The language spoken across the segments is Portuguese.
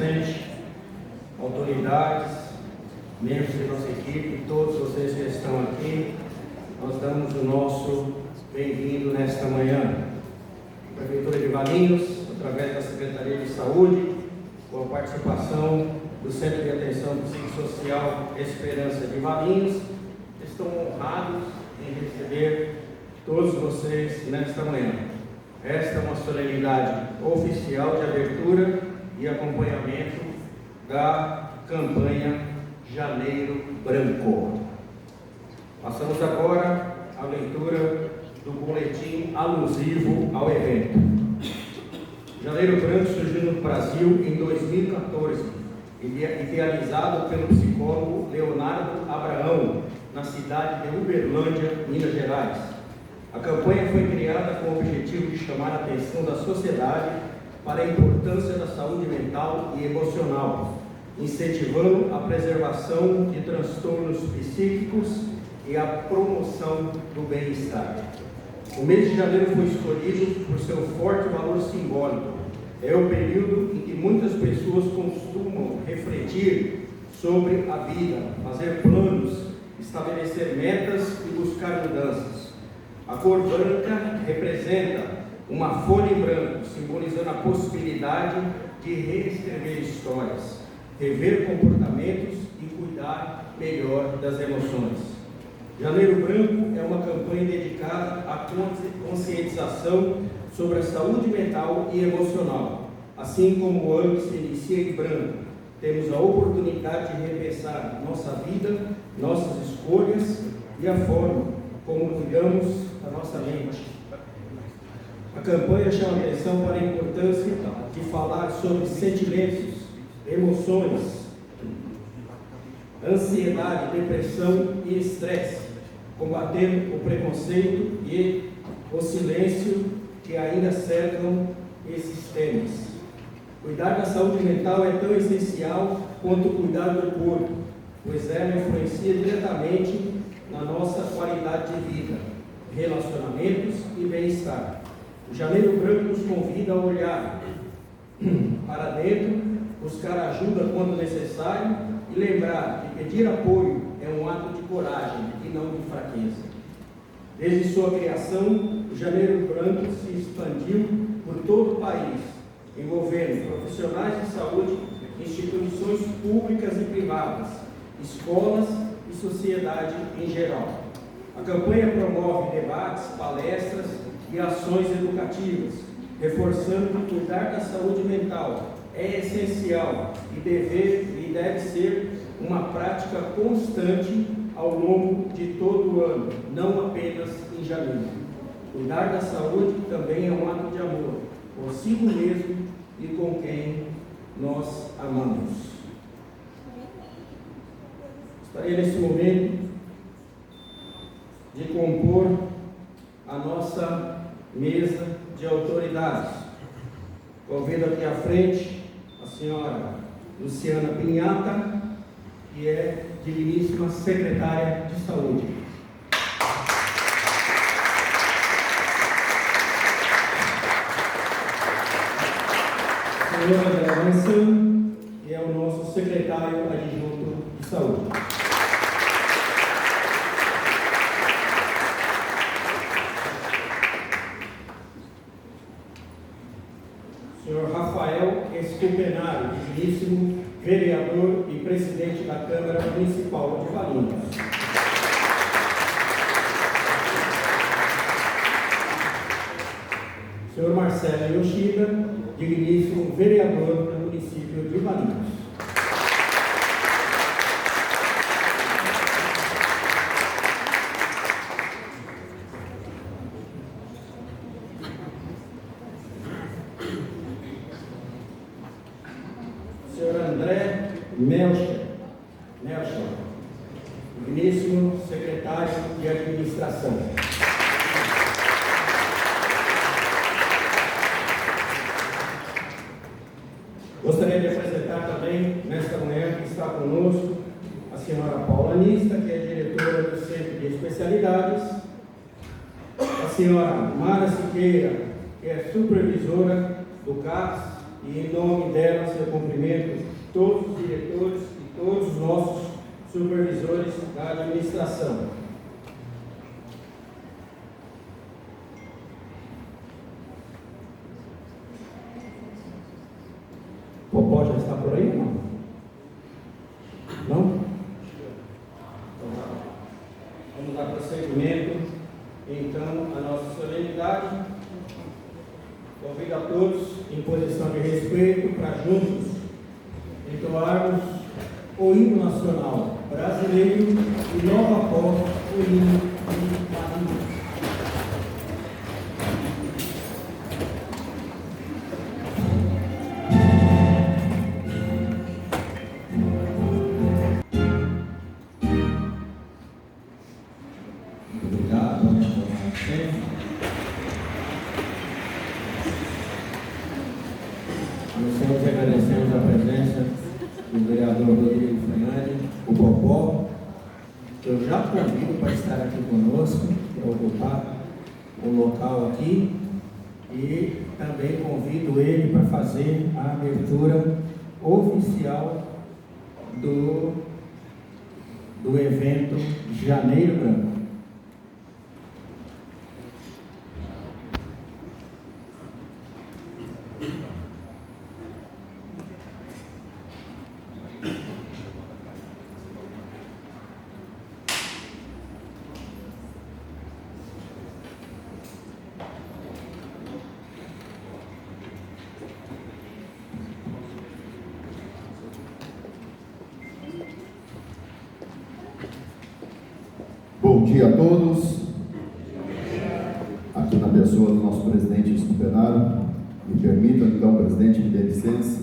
presente, autoridades, membros de nossa equipe, todos vocês que estão aqui, nós damos o nosso bem-vindo nesta manhã. A Prefeitura de Valinhos, através da Secretaria de Saúde, com a participação do Centro de Atenção Psicossocial Esperança de Valinhos, estão honrados em receber todos vocês nesta manhã. Esta é uma solenidade oficial de abertura e acompanhamento da campanha Janeiro Branco. Passamos agora à leitura do boletim alusivo ao evento. Janeiro Branco surgiu no Brasil em 2014, idealizado pelo psicólogo Leonardo Abraão, na cidade de Uberlândia, Minas Gerais. A campanha foi criada com o objetivo de chamar a atenção da sociedade para a importância da saúde mental e emocional, incentivando a preservação de transtornos psíquicos e a promoção do bem-estar. O mês de janeiro foi escolhido por seu forte valor simbólico. É o período em que muitas pessoas costumam refletir sobre a vida, fazer planos, estabelecer metas e buscar mudanças. A cor branca representa uma folha em branco, simbolizando a possibilidade de reescrever histórias, rever comportamentos e cuidar melhor das emoções. Janeiro Branco é uma campanha dedicada à conscientização sobre a saúde mental e emocional. Assim como o ano se inicia em branco, temos a oportunidade de repensar nossa vida, nossas escolhas e a forma como cuidamos da nossa mente. A campanha chama atenção para a importância de falar sobre sentimentos, emoções, ansiedade, depressão e estresse, combatendo o preconceito e o silêncio que ainda cercam esses temas. Cuidar da saúde mental é tão essencial quanto cuidar do corpo, pois ela influencia diretamente na nossa qualidade de vida, relacionamentos e bem-estar. O Janeiro Branco nos convida a olhar para dentro, buscar ajuda quando necessário e lembrar que pedir apoio é um ato de coragem e não de fraqueza. Desde sua criação, o Janeiro Branco se expandiu por todo o país, envolvendo profissionais de saúde, instituições públicas e privadas, escolas e sociedade em geral. A campanha promove debates, palestras e ações educativas, reforçando que cuidar da saúde mental é essencial e deve ser uma prática constante ao longo de todo o ano, não apenas em janeiro. Cuidar da saúde também é um ato de amor consigo mesmo e com quem nós amamos. Gostaria nesse momento de compor a nossa mesa de autoridades. Convido aqui à frente a senhora Luciana Pinhata, que é digníssima secretária de Saúde. Senhora André Mansan, que é o nosso secretário adjunto de Saúde. Senhor Rafael Escupenaro, digníssimo vereador e presidente da Câmara Municipal de Valinhos. Senhor Marcelo Yoshida, digníssimo vereador do município de Valinhos. Senhor André Melcher, digníssimo secretário de Administração. Gostaria de apresentar também, nesta manhã, que está conosco, a senhora Paula Nista, que é diretora do Centro de Especialidades, a senhora Mara Siqueira, que é supervisora do CAPS, e em nome delas eu cumprimento todos os diretores e todos os nossos supervisores da administração. Popó já está por aí ou não? Não? Vamos dar prosseguimento, então, à nossa solenidade. Convido a todos, em posição de respeito, para juntos entoarmos o hino nacional brasileiro e logo após o hino de Marinho. Nós agradecemos a presença do vereador Rodrigo Fernandes, o Popó, que eu já convido para estar aqui conosco, para ocupar o local aqui, e também convido ele para fazer a abertura oficial do evento Janeiro Branco. Bom dia a todos. Aqui na pessoa do nosso presidente Escupenário, me permita então, presidente, me dê licença.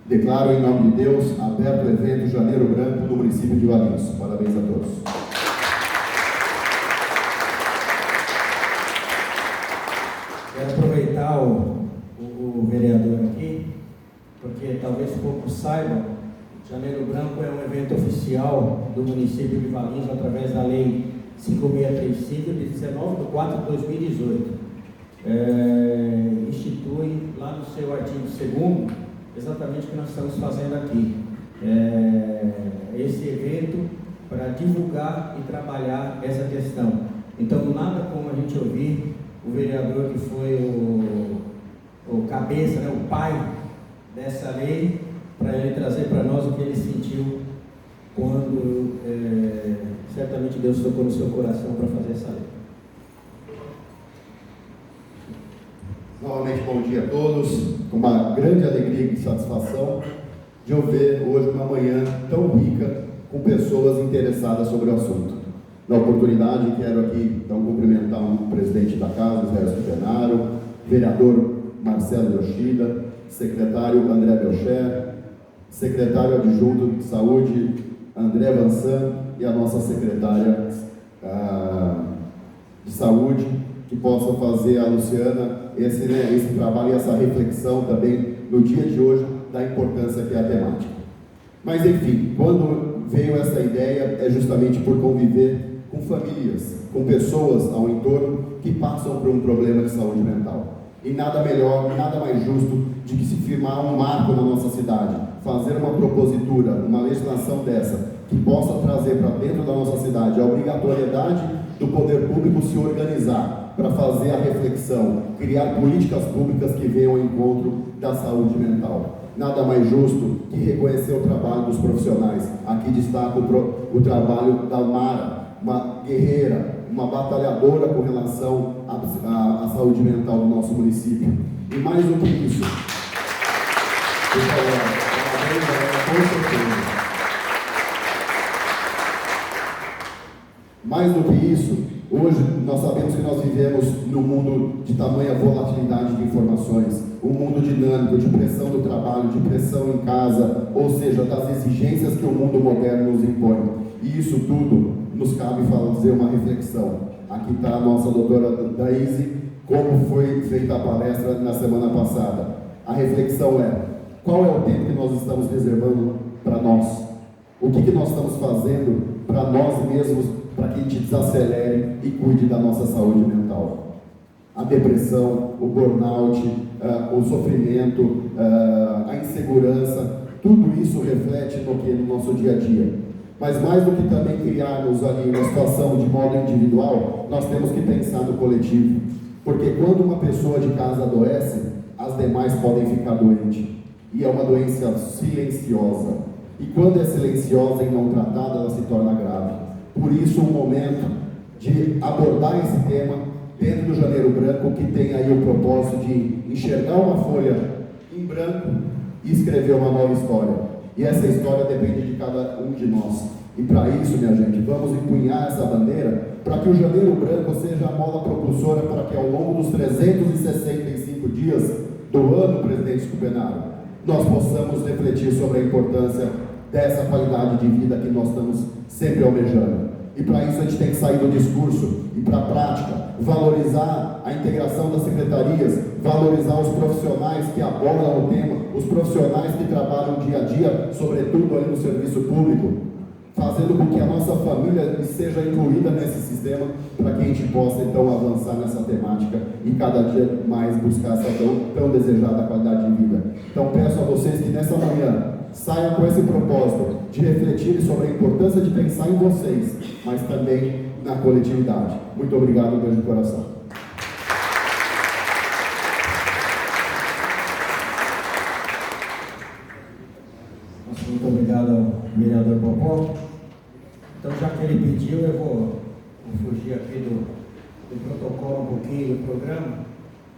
Declaro em nome de Deus aberto o evento Janeiro Branco no município de Valinhos. Parabéns a todos. Quero aproveitar o vereador aqui, porque talvez poucos saibam, Janeiro Branco é um evento oficial do município de Valinhos através da Lei 5635 de 19 de 4 de 2018. Institui lá no seu artigo 2º exatamente o que nós estamos fazendo aqui. Esse evento para divulgar e trabalhar essa questão. Então, nada como a gente ouvir o vereador que foi o cabeça, né, o pai dessa lei, para ele trazer para nós o que ele sentiu quando certamente Deus tocou no seu coração para fazer essa lei. Novamente, bom dia a todos. Uma grande alegria e satisfação de eu ver hoje uma manhã tão rica com pessoas interessadas sobre o assunto. Na oportunidade, quero aqui então cumprimentar o presidente da casa, Zé Escupenário, vereador Marcelo Yoshida, secretário André Belcher, secretário adjunto de saúde André Vansan e a nossa secretária de saúde, que possam fazer a Luciana esse trabalho e essa reflexão também no dia de hoje da importância que é a temática. Mas enfim, quando veio essa ideia é justamente por conviver com famílias, com pessoas ao entorno que passam por um problema de saúde mental. E nada melhor, nada mais justo de que se firmar um marco na nossa cidade, fazer uma propositura, uma legislação dessa, que possa trazer para dentro da nossa cidade a obrigatoriedade do poder público se organizar para fazer a reflexão, criar políticas públicas que venham ao encontro da saúde mental. Nada mais justo que reconhecer o trabalho dos profissionais. Aqui destaco o trabalho da Mara, uma guerreira, uma batalhadora com relação à saúde mental do nosso município. E mais do que isso, mais do que isso, hoje nós sabemos que nós vivemos num mundo de tamanha volatilidade de informações, um mundo dinâmico, de pressão do trabalho, de pressão em casa, ou seja, das exigências que o mundo moderno nos impõe. E isso tudo nos cabe fazer uma reflexão. Aqui está a nossa doutora Daíse, como foi feita a palestra na semana passada. A reflexão é: qual é o tempo que nós estamos reservando para nós? O que nós estamos fazendo para nós mesmos, para que a gente desacelere e cuide da nossa saúde mental? a depressão, o burnout, o sofrimento, a insegurança, tudo isso reflete no nosso dia a dia. Mas mais do que também criarmos ali uma situação de modo individual, nós temos que pensar no coletivo. Porque quando uma pessoa de casa adoece, as demais podem ficar doentes. E é uma doença silenciosa. E quando é silenciosa e não tratada, ela se torna grave. Por isso, o momento de abordar esse tema dentro do Janeiro Branco, que tem aí o propósito de enxergar uma folha em branco e escrever uma nova história. E essa história depende de cada um de nós. E para isso, minha gente, vamos empunhar essa bandeira para que o Janeiro Branco seja a mola propulsora para que ao longo dos 365 dias do ano, presidente Scupenaro, nós possamos refletir sobre a importância dessa qualidade de vida que nós estamos sempre almejando. E para isso a gente tem que sair do discurso e para a prática, valorizar a integração das secretarias, valorizar os profissionais que abordam o tema, os profissionais que trabalham dia a dia, sobretudo ali no serviço público, fazendo com que a nossa família seja incluída nesse sistema, para que a gente possa então avançar nessa temática e cada dia mais buscar essa tão desejada qualidade de vida. Então peço a vocês que nessa manhã saiam com esse propósito de refletir sobre a importância de pensar em vocês, mas também na coletividade. Muito obrigado, beijo do coração. Muito obrigado ao vereador Popó. Então, já que ele pediu, eu vou fugir aqui do protocolo um pouquinho do programa.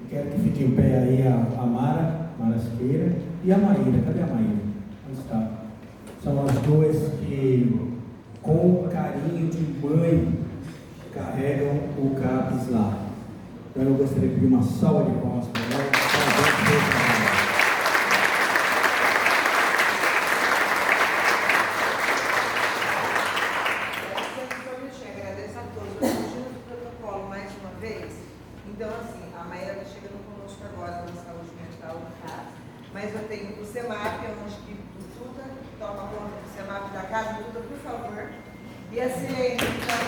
E quero que fique em pé aí a Mara Siqueira e a Maíra. Cadê a Maíra? Onde está? São as duas que, com carinho de mãe, carregam o CAPES lá. Então, eu gostaria de pedir uma salva de palmas para ela. Então, assim, a Maíra está chegando conosco agora na saúde mental do CAPES, mas eu tenho o CEMAP, onde que o Tuta toma conta do CEMAP da casa, Tuta, por favor. E a Silene, então,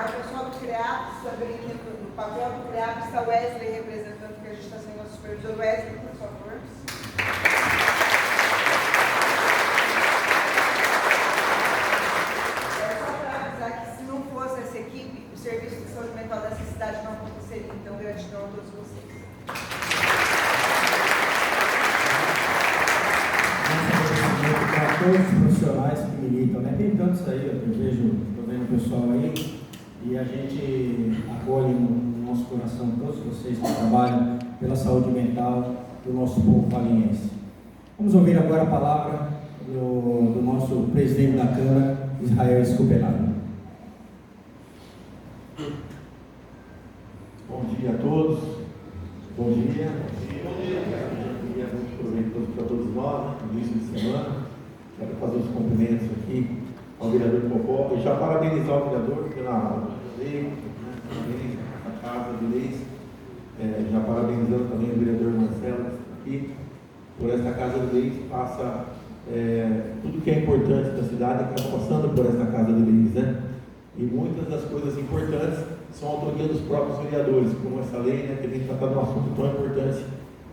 o pessoal do CREAPS, também no papel do CREAPS está o Wesley representando, que a gente está sendo nosso supervisor. Wesley, por favor. O serviço de saúde mental dessa cidade não aconteceria. Então, gratidão a todos vocês. Para todos os profissionais que militam, né? Tem tantos aí, eu vejo, estou vendo o pessoal aí, e a gente acolhe no nosso coração todos vocês que trabalham pela saúde mental do nosso povo valiense. Vamos ouvir agora a palavra do nosso presidente da Câmara, Israel Scupenaro. Bom dia a todos. Bom dia. Bom dia muito proveitoso para todos nós, né? No início de semana. Quero fazer os cumprimentos aqui ao vereador Popó e já parabenizar o vereador pela lei, né? Parabéns à Casa de Leis. Já parabenizando também o vereador Marcelo aqui por essa Casa de Leis que passa tudo que é importante da cidade acaba passando por essa Casa de Leis, né? E muitas das coisas importantes são autoria dos próprios vereadores, como essa lei, né, que a gente trata de um assunto tão importante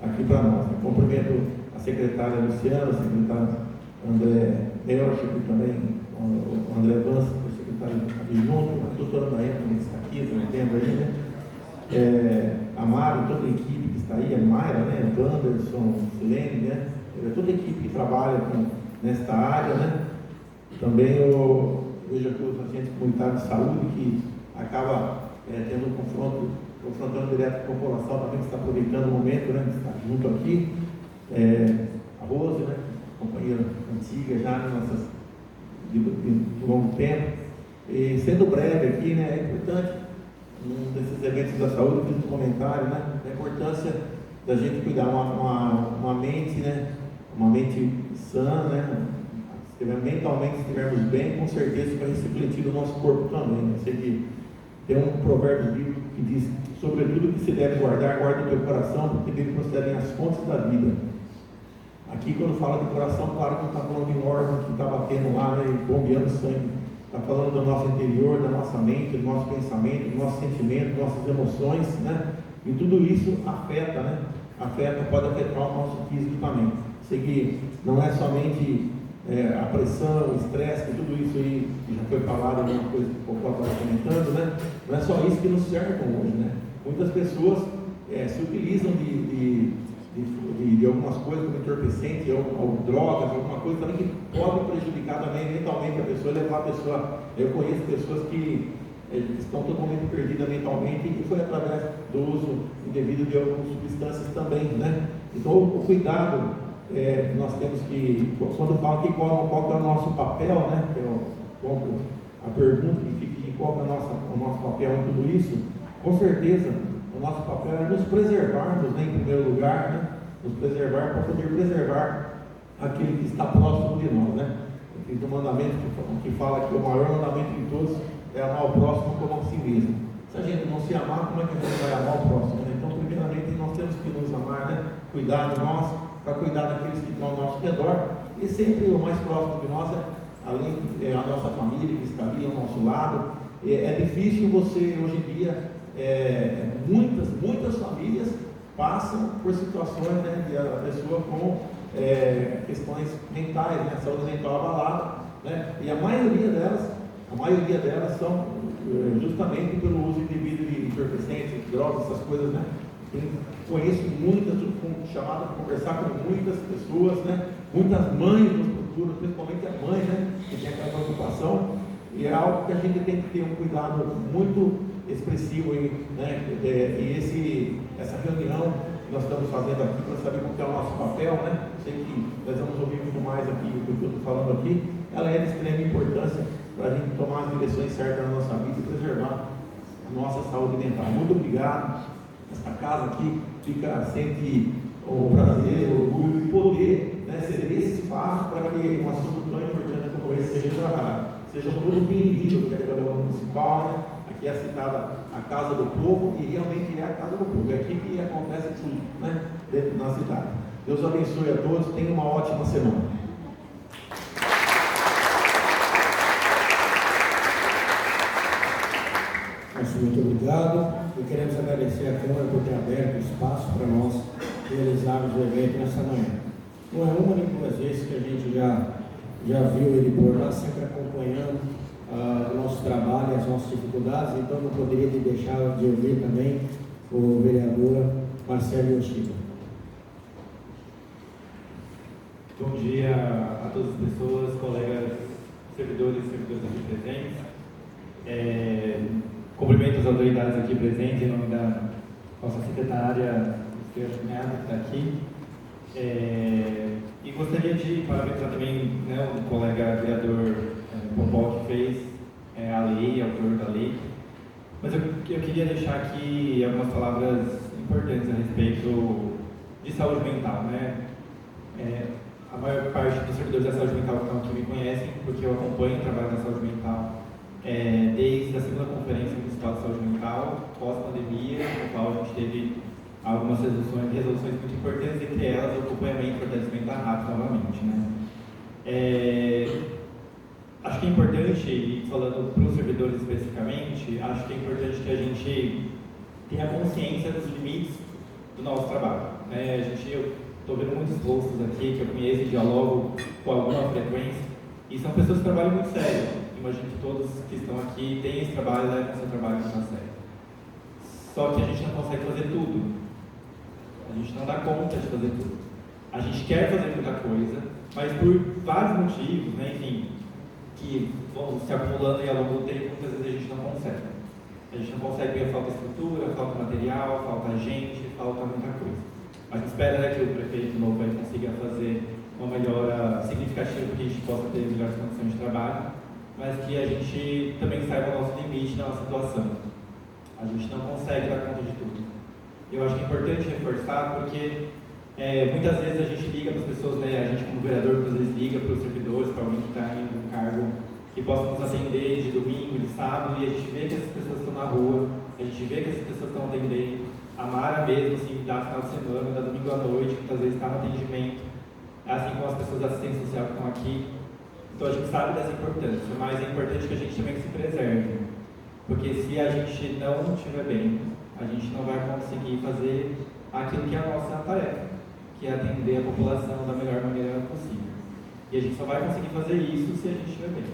aqui para nós. Eu cumprimento a secretária Luciana, a secretária André Melchior, e também o André Vance, o secretário adjunto, a doutora Daiane, que está aqui, entendo aí, né? A Mara, toda a equipe que está aí, a Mayra, né, o Anderson, o Silene, né? Toda a equipe que trabalha nesta área, né? Também vejo aqui os agentes comunitários de saúde que acaba tendo um confrontando direto com a população, também que está aproveitando o momento, né, de estar junto aqui. A Rose, né, companheira antiga já, nossas de longo tempo. E sendo breve aqui, né, é importante, num desses eventos da saúde, fiz um comentário, né, da importância da gente cuidar uma mente, né, uma mente sã, né, mentalmente, se estivermos bem, com certeza isso vai refletir no nosso corpo também. Né? Eu sei que tem um provérbio bíblico que diz: sobretudo que se deve guardar, guarda o teu coração, porque dele procedem as fontes da vida. Aqui, quando fala de coração, claro que não está falando de um órgão que está batendo lá, né, e bombeando sangue. Está falando do nosso interior, da nossa mente, do nosso pensamento, do nosso sentimento, das nossas emoções, né? E tudo isso afeta, né? Pode afetar o nosso físico também. Sei que não é somente a pressão, o estresse, que tudo isso aí já foi falado, alguma coisa que o Popó estava comentando, né? Não é só isso que nos cercam hoje, né? Muitas pessoas se utilizam de algumas coisas como entorpecente, ou drogas, alguma coisa também que pode prejudicar também mentalmente a pessoa, levar a pessoa. Eu conheço pessoas que estão totalmente perdidas mentalmente e foi através do uso indevido de algumas substâncias também, né? Então o cuidado nós temos que, quando falam que qual é o nosso papel, né? Que eu a pergunta que fica de qual é o nosso papel em tudo isso, com certeza o nosso papel é nos preservarmos, né, em primeiro lugar, né? Nos preservar para poder preservar aquele que está próximo de nós, né? Fiz um mandamento que fala que o maior mandamento de todos é amar o próximo como a si mesmo. Se a gente não se amar, como é que a gente vai amar o próximo, né? Então, primeiramente, nós temos que nos amar, né? Cuidar de nós, para cuidar daqueles que estão ao nosso redor, e sempre o mais próximo de nós além a nossa família que está ali ao nosso lado. É difícil você, hoje em dia, muitas famílias passam por situações, né, de a pessoa com questões mentais, né, saúde mental abalada, né, e a maioria delas são justamente pelo uso indevido de entorpecentes, drogas, essas coisas, né. Conheço muitas, chamado para conversar com muitas pessoas, né, muitas mães nos procuram, principalmente a mãe, né, que tem aquela preocupação, e é algo que a gente tem que ter um cuidado muito expressivo aí, né, e essa reunião que nós estamos fazendo aqui para saber qual que é o nosso papel, né, sei que nós vamos ouvir muito mais aqui o que eu estou falando aqui, ela é de extrema importância para a gente tomar as direções certas na nossa vida e preservar a nossa saúde mental. Muito obrigado. Esta casa aqui sente o prazer, o orgulho de poder, né, ser esse espaço para que um assunto tão importante como esse seja todo bem-vindo que é a Câmara Municipal, né? Aqui é citada a Casa do Povo e realmente é a Casa do Povo. É aqui que acontece tudo, né, dentro da cidade. Deus abençoe a todos, tenham uma ótima semana. Muito obrigado e queremos agradecer a Câmara por ter aberto o espaço para nós realizarmos o evento nessa manhã. Não é uma nem duas vezes que a gente já viu ele por lá, sempre acompanhando o nosso trabalho e as nossas dificuldades, então não poderia deixar de ouvir também o vereador Marcelo Yoshida. Bom dia a todas as pessoas, colegas, servidores e servidoras aqui presentes. Cumprimento as autoridades aqui presentes, em nome da nossa secretária, Esther Cunhado, que está aqui. E gostaria de parabenizar também, né, o colega vereador Popó, que fez a lei, autor da lei. Mas eu queria deixar aqui algumas palavras importantes a respeito de saúde mental, né? A maior parte dos servidores da saúde mental que estão aqui me conhecem, porque eu acompanho o trabalho da saúde mental desde a segunda conferência municipal de saúde mental, pós-pandemia, no qual a gente teve algumas resoluções muito importantes, entre elas o acompanhamento e fortalecimento da RAP novamente, né? Acho que é importante, e falando para os servidores especificamente, acho que é importante que a gente tenha consciência dos limites do nosso trabalho, né? Eu estou vendo muitos rostos aqui que eu conheço e dialogo com alguma frequência, e são pessoas que trabalham muito sério. Imagino que todos que estão aqui têm esse trabalho e levam o seu trabalho muito a sério. Só que a gente não consegue fazer tudo. A gente não dá conta de fazer tudo. A gente quer fazer muita coisa, mas por vários motivos, né, enfim, que vão se acumulando e ao longo do tempo, muitas vezes a gente não consegue. A gente não consegue porque falta estrutura, falta material, falta gente, falta muita coisa. Mas espera, né, que o prefeito novo aí consiga fazer uma melhora significativa para que a gente possa ter melhores condições de trabalho, mas que a gente também saiba o nosso limite na nossa situação. A gente não consegue dar conta de tudo. Eu acho que é importante reforçar porque muitas vezes a gente liga para as pessoas, né, a gente como vereador muitas vezes liga para os servidores, para alguém que está em um cargo que possa nos atender de domingo, de sábado, e a gente vê que essas pessoas estão na rua, a gente vê que essas pessoas estão atendendo. A Mara mesmo, assim, dá final de semana, dá domingo à noite, muitas vezes está no atendimento. assim como as pessoas da assistência social que estão aqui. Então a gente sabe dessa importância, mas é importante que a gente também se preserve, porque se a gente não estiver bem, a gente não vai conseguir fazer aquilo que é a nossa tarefa, que é atender a população da melhor maneira possível. E a gente só vai conseguir fazer isso se a gente estiver bem.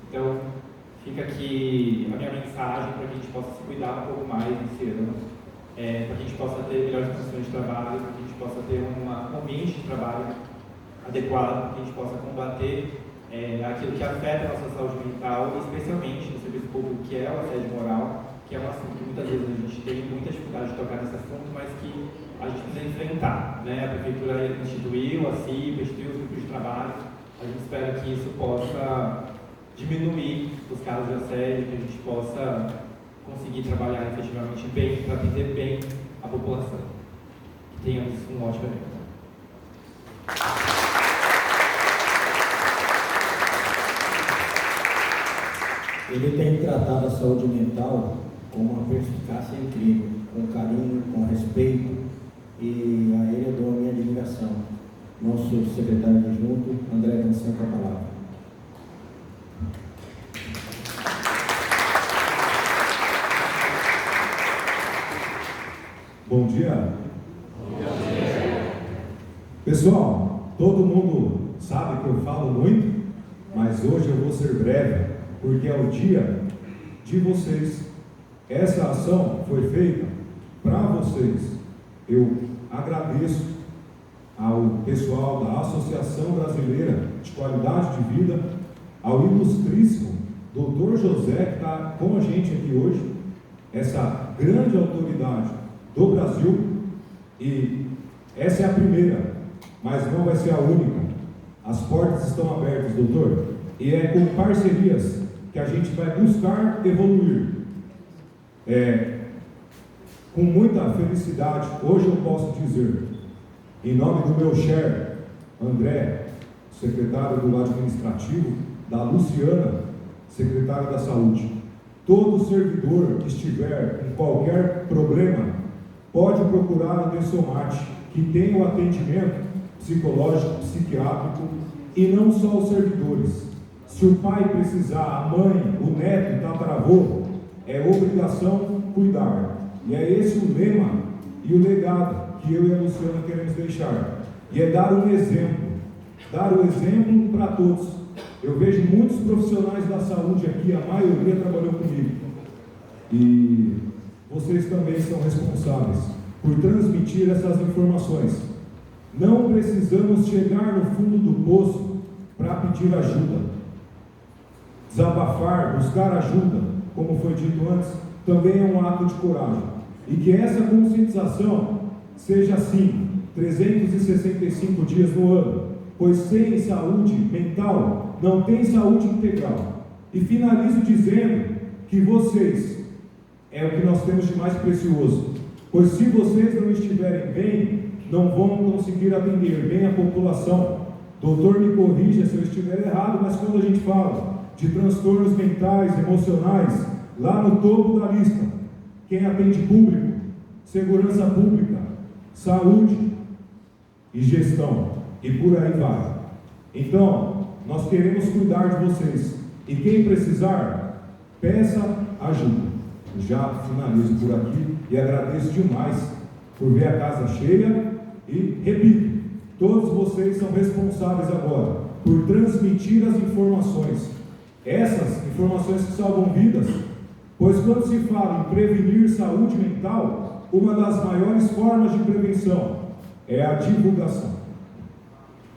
Então, fica aqui a minha mensagem para que a gente possa se cuidar um pouco mais esse ano, para que a gente possa ter melhores condições de trabalho, para que a gente possa ter um ambiente de trabalho adequado, para que a gente possa combater aquilo que afeta a nossa saúde mental, especialmente no serviço público, que é o assédio moral, que é um assunto que muitas vezes a gente tem muita dificuldade de tocar nesse assunto, mas que a gente precisa enfrentar, né? A Prefeitura instituiu a CIP, instituiu os grupos de trabalho, a gente espera que isso possa diminuir os casos de assédio, que a gente possa conseguir trabalhar efetivamente bem, para atender bem a população. Que tenhamos um ótimo evento. Ele tem tratado a saúde mental com uma perspicácia incrível, com carinho, com respeito, e a ele eu dou a minha admiração. Nosso secretário adjunto, André Canção, com a palavra. Bom dia. Bom dia. Pessoal, todo mundo sabe que eu falo muito, mas hoje eu vou ser breve, porque é o dia de vocês. Essa ação foi feita para vocês. Eu agradeço ao pessoal da Associação Brasileira de Qualidade de Vida, ao ilustríssimo Dr. José, que está com a gente aqui hoje, essa grande autoridade do Brasil, e essa é a primeira, mas não vai ser a única. As portas estão abertas, doutor, e é com parcerias que a gente vai buscar evoluir. Com muita felicidade, hoje eu posso dizer, em nome do meu chefe, André, secretário do administrativo, da Luciana, secretária da saúde, todo servidor que estiver com qualquer problema, pode procurar o Densomate, que tem o atendimento psicológico, psiquiátrico, e não só os servidores. Se o pai precisar, a mãe, o neto, o tataravô, é obrigação cuidar. E é esse o lema e o legado que eu e a Luciana queremos deixar. E é dar um exemplo para todos. Eu vejo muitos profissionais da saúde aqui, a maioria trabalhou comigo. E vocês também são responsáveis por transmitir essas informações. Não precisamos chegar no fundo do poço para pedir ajuda. Desabafar, buscar ajuda, como foi dito antes, também é um ato de coragem. E que essa conscientização seja assim, 365 dias no ano, pois sem saúde mental não tem saúde integral. E finalizo dizendo que vocês é o que nós temos de mais precioso, pois se vocês não estiverem bem, não vão conseguir atender bem a população. Doutor, me corrija se eu estiver errado, mas quando a gente fala de transtornos mentais, emocionais, lá no topo da lista, quem atende público, segurança pública, saúde e gestão, e por aí vai. Então, nós queremos cuidar de vocês, e quem precisar, peça ajuda. Já finalizo por aqui e agradeço demais por ver a casa cheia e, repito, todos vocês são responsáveis agora por transmitir as informações, essas informações que salvam vidas, pois quando se fala em prevenir saúde mental, uma das maiores formas de prevenção é a divulgação.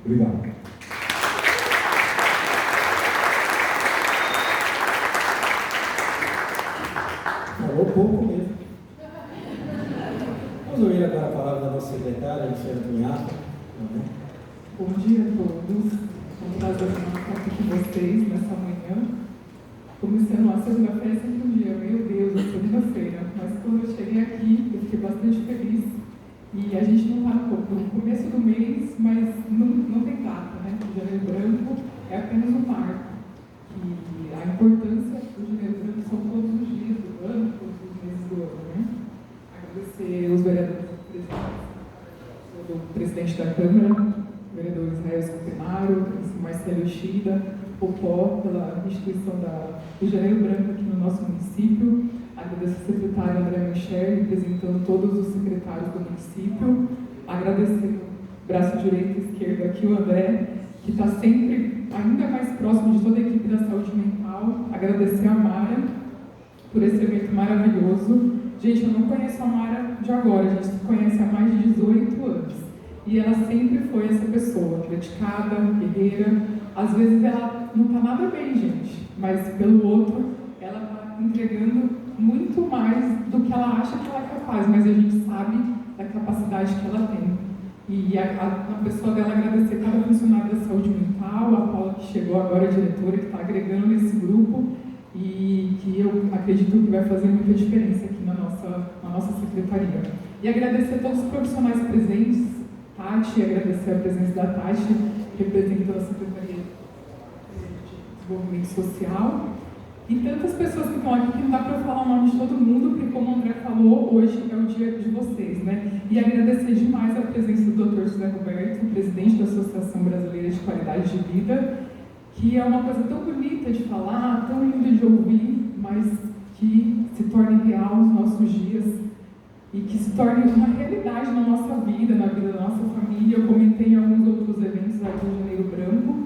Obrigado. Falou pouco mesmo. Vamos ouvir agora a palavra da nossa secretária, Luciana Cunhato. Bom dia a todos. É um prazer estar aqui com vocês nessa manhã. Começando a segunda-feira é sempre um dia, meu Deus, a segunda-feira. Mas quando eu cheguei aqui, eu fiquei bastante feliz. E a gente não está no começo do mês, mas não tem data, né? O Janeiro Branco é apenas um marco. E a importância do Janeiro Branco são todos os dias do ano, todos os meses do ano, né? Agradecer os vereadores presentes, o presidente da Câmara, o vereador Israel Marcelo Yoshida, Popó, pela instituição do Janeiro Branco aqui no nosso município. Agradeço ao secretário André Michel, representando todos os secretários do município. Agradecer o braço direito e esquerdo aqui, o André, que está sempre ainda mais próximo de toda a equipe da saúde mental. Agradecer a Mara por esse evento maravilhoso. Gente, eu não conheço a Mara de agora, a gente se conhece há mais de 18 anos. E ela sempre foi essa pessoa, dedicada, guerreira. Às vezes ela não está nada bem, gente, mas pelo outro, ela está entregando muito mais do que ela acha que ela é capaz, mas a gente sabe da capacidade que ela tem. E a pessoa dela agradecer cada funcionário da saúde mental, a Paula que chegou agora, a diretora, que está agregando nesse grupo, e que eu acredito que vai fazer muita diferença aqui na nossa secretaria. E agradecer a todos os profissionais presentes, Tati, agradecer a presença da Tati, representando a Secretaria de Desenvolvimento Social, e tantas pessoas que estão aqui que não dá para falar o nome de todo mundo, porque como o André falou, hoje é o dia de vocês, né? E agradecer demais a presença do Dr. José Roberto, presidente da Associação Brasileira de Qualidade de Vida, que é uma coisa tão bonita de falar, tão linda de ouvir, mas que se torne real nos nossos dias e que se torne uma realidade na nossa vida, na vida da nossa família. Eu comentei em alguns outros eventos aqui no Janeiro Branco,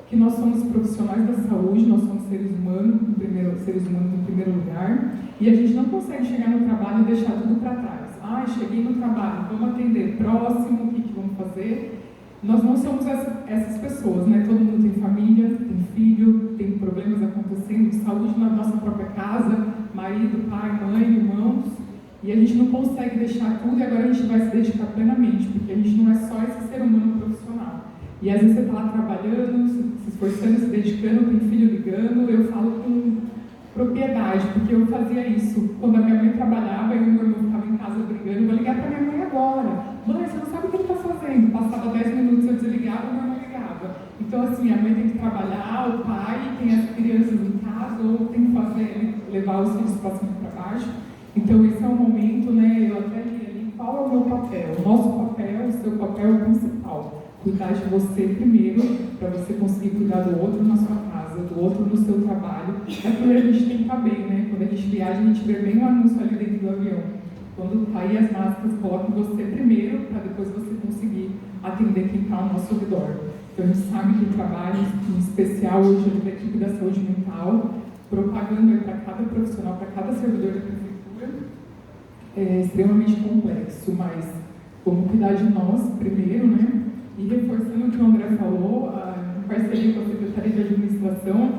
que nós somos profissionais da saúde, nós somos seres humanos em primeiro lugar, e a gente não consegue chegar no trabalho e deixar tudo para trás. Cheguei no trabalho, vamos atender, próximo, o que vamos fazer? Nós não somos essas pessoas, né? Todo mundo tem família, tem filho, tem problemas acontecendo de saúde na nossa própria casa, marido, pai, mãe, irmãos, e a gente não consegue deixar tudo e agora a gente vai se dedicar plenamente, porque a gente não é só esse ser humano profissional. E às vezes você está lá trabalhando, se esforçando, se dedicando, tem filho ligando. Eu falo com propriedade, porque eu fazia isso. Quando a minha mãe trabalhava e o meu irmão ficava em casa brigando, eu vou ligar para minha mãe agora. Mãe, você não sabe o que ele está fazendo. Passava 10 minutos, eu desligava, o meu irmão ligava. Então, assim, a mãe tem que trabalhar, o pai tem as crianças em casa, ou tem que levar os filhos para cima e para baixo. Então, esse é o momento, né? Eu até li ali qual é o meu papel. O nosso papel, o seu papel é o principal. Cuidar de você primeiro, para você conseguir cuidar do outro na sua casa, do outro no seu trabalho. É porque a gente tem que estar bem, né? Quando a gente viaja, a gente vê bem um anúncio ali dentro do avião. Quando cair as máscaras, coloque você primeiro, para depois você conseguir atender quem está ao nosso redor. Então, a gente sabe que o trabalho, em especial hoje, da equipe da saúde mental, propagando para cada profissional, para cada servidor da prefeitura, é extremamente complexo, mas vamos cuidar de nós primeiro, né? E reforçando o que o André falou, em parceria com a Secretaria de Administração,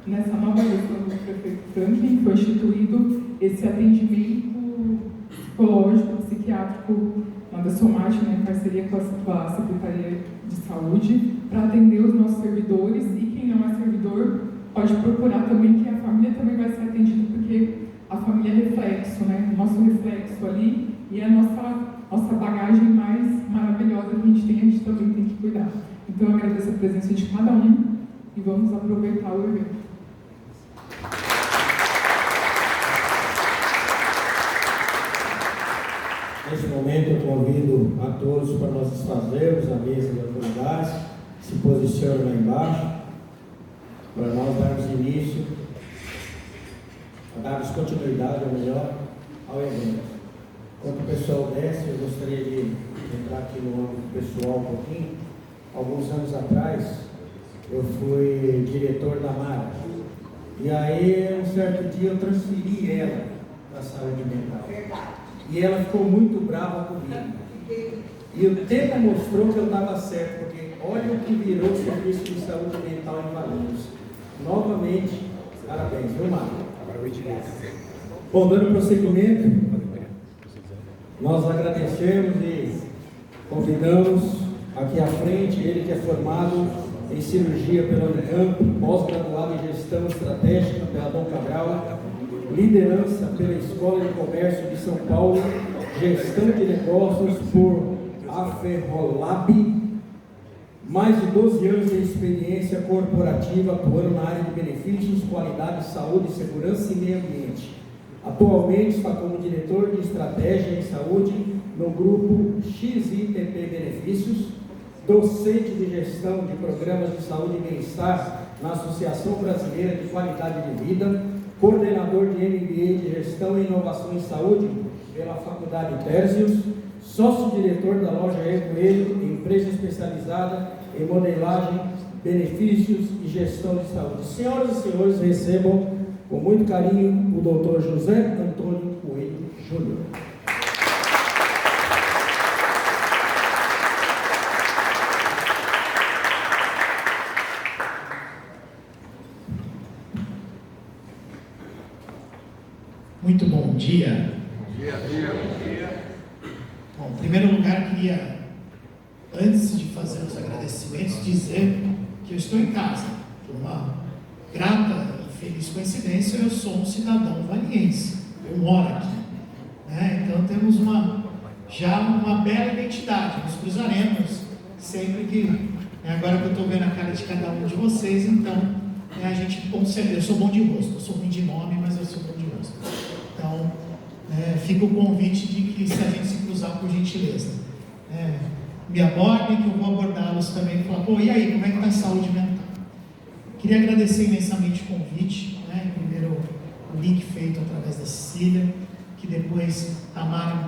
nessa nova gestão do prefeito Franklin, foi instituído esse atendimento psicológico, psiquiátrico, da Somate, né, em parceria com a Secretaria de Saúde, para atender os nossos servidores, e quem não é servidor pode procurar também, que a família também vai ser atendida, porque a família é reflexo, né, o nosso reflexo ali, e a nossa bagagem mais maravilhosa que a gente também tem que cuidar. Então, eu agradeço a presença de cada um e vamos aproveitar o evento. Neste momento, eu convido a todos para nós desfazermos a mesa de autoridades, se posicionem lá embaixo, para nós darmos início, darmos continuidade, ou melhor, ao evento. Enquanto o pessoal desce, eu gostaria de entrar aqui no âmbito pessoal um pouquinho. Alguns anos atrás, eu fui diretor da Mara. E aí, um certo dia, eu transferi ela para a saúde mental. Verdade. E ela ficou muito brava comigo. E o tempo mostrou que eu estava certo, porque olha o que virou o serviço de saúde mental em Valinhos. Novamente, parabéns, viu, Mara? Bom, dando prosseguimento, nós agradecemos e convidamos aqui à frente ele que é formado em cirurgia pela Unicamp, pós-graduado em gestão estratégica pela Dom Cabral, liderança pela Escola de Comércio de São Paulo, gestão de negócios por Aferrolab, mais de 12 anos de experiência corporativa atuando na área de benefícios, qualidade, saúde, segurança e meio ambiente. Atualmente está como diretor de estratégia em saúde no grupo XITP Benefícios, docente de gestão de programas de saúde e bem-estar na Associação Brasileira de Qualidade de Vida, coordenador de MBA de Gestão e Inovação em Saúde pela Faculdade Tércios, sócio-diretor da loja Coelho, empresa especializada em modelagem, benefícios e gestão de saúde. Senhoras e senhores, recebam com muito carinho o Dr. José Antônio Coelho Júnior. Muito bom dia. Bom dia. Bom, em primeiro lugar, queria, antes de fazer os agradecimentos, dizer que eu estou em casa. Por uma grata e feliz coincidência, eu sou um cidadão valiense. Eu moro aqui. Né? Então temos já uma bela identidade. Nos cruzaremos sempre que... agora que eu estou vendo a cara de cada um de vocês, então a gente consegue. Eu sou bom de rosto, eu sou ruim de nome, mas eu sou bom de rosto. Então, fica o convite de que se a gente se cruzar, por gentileza, me abordem, que eu vou abordá-los também e falar, pô, e aí, como é que está a saúde mental? Queria agradecer imensamente o convite, primeiro o link feito através da Cecília, que depois a Mari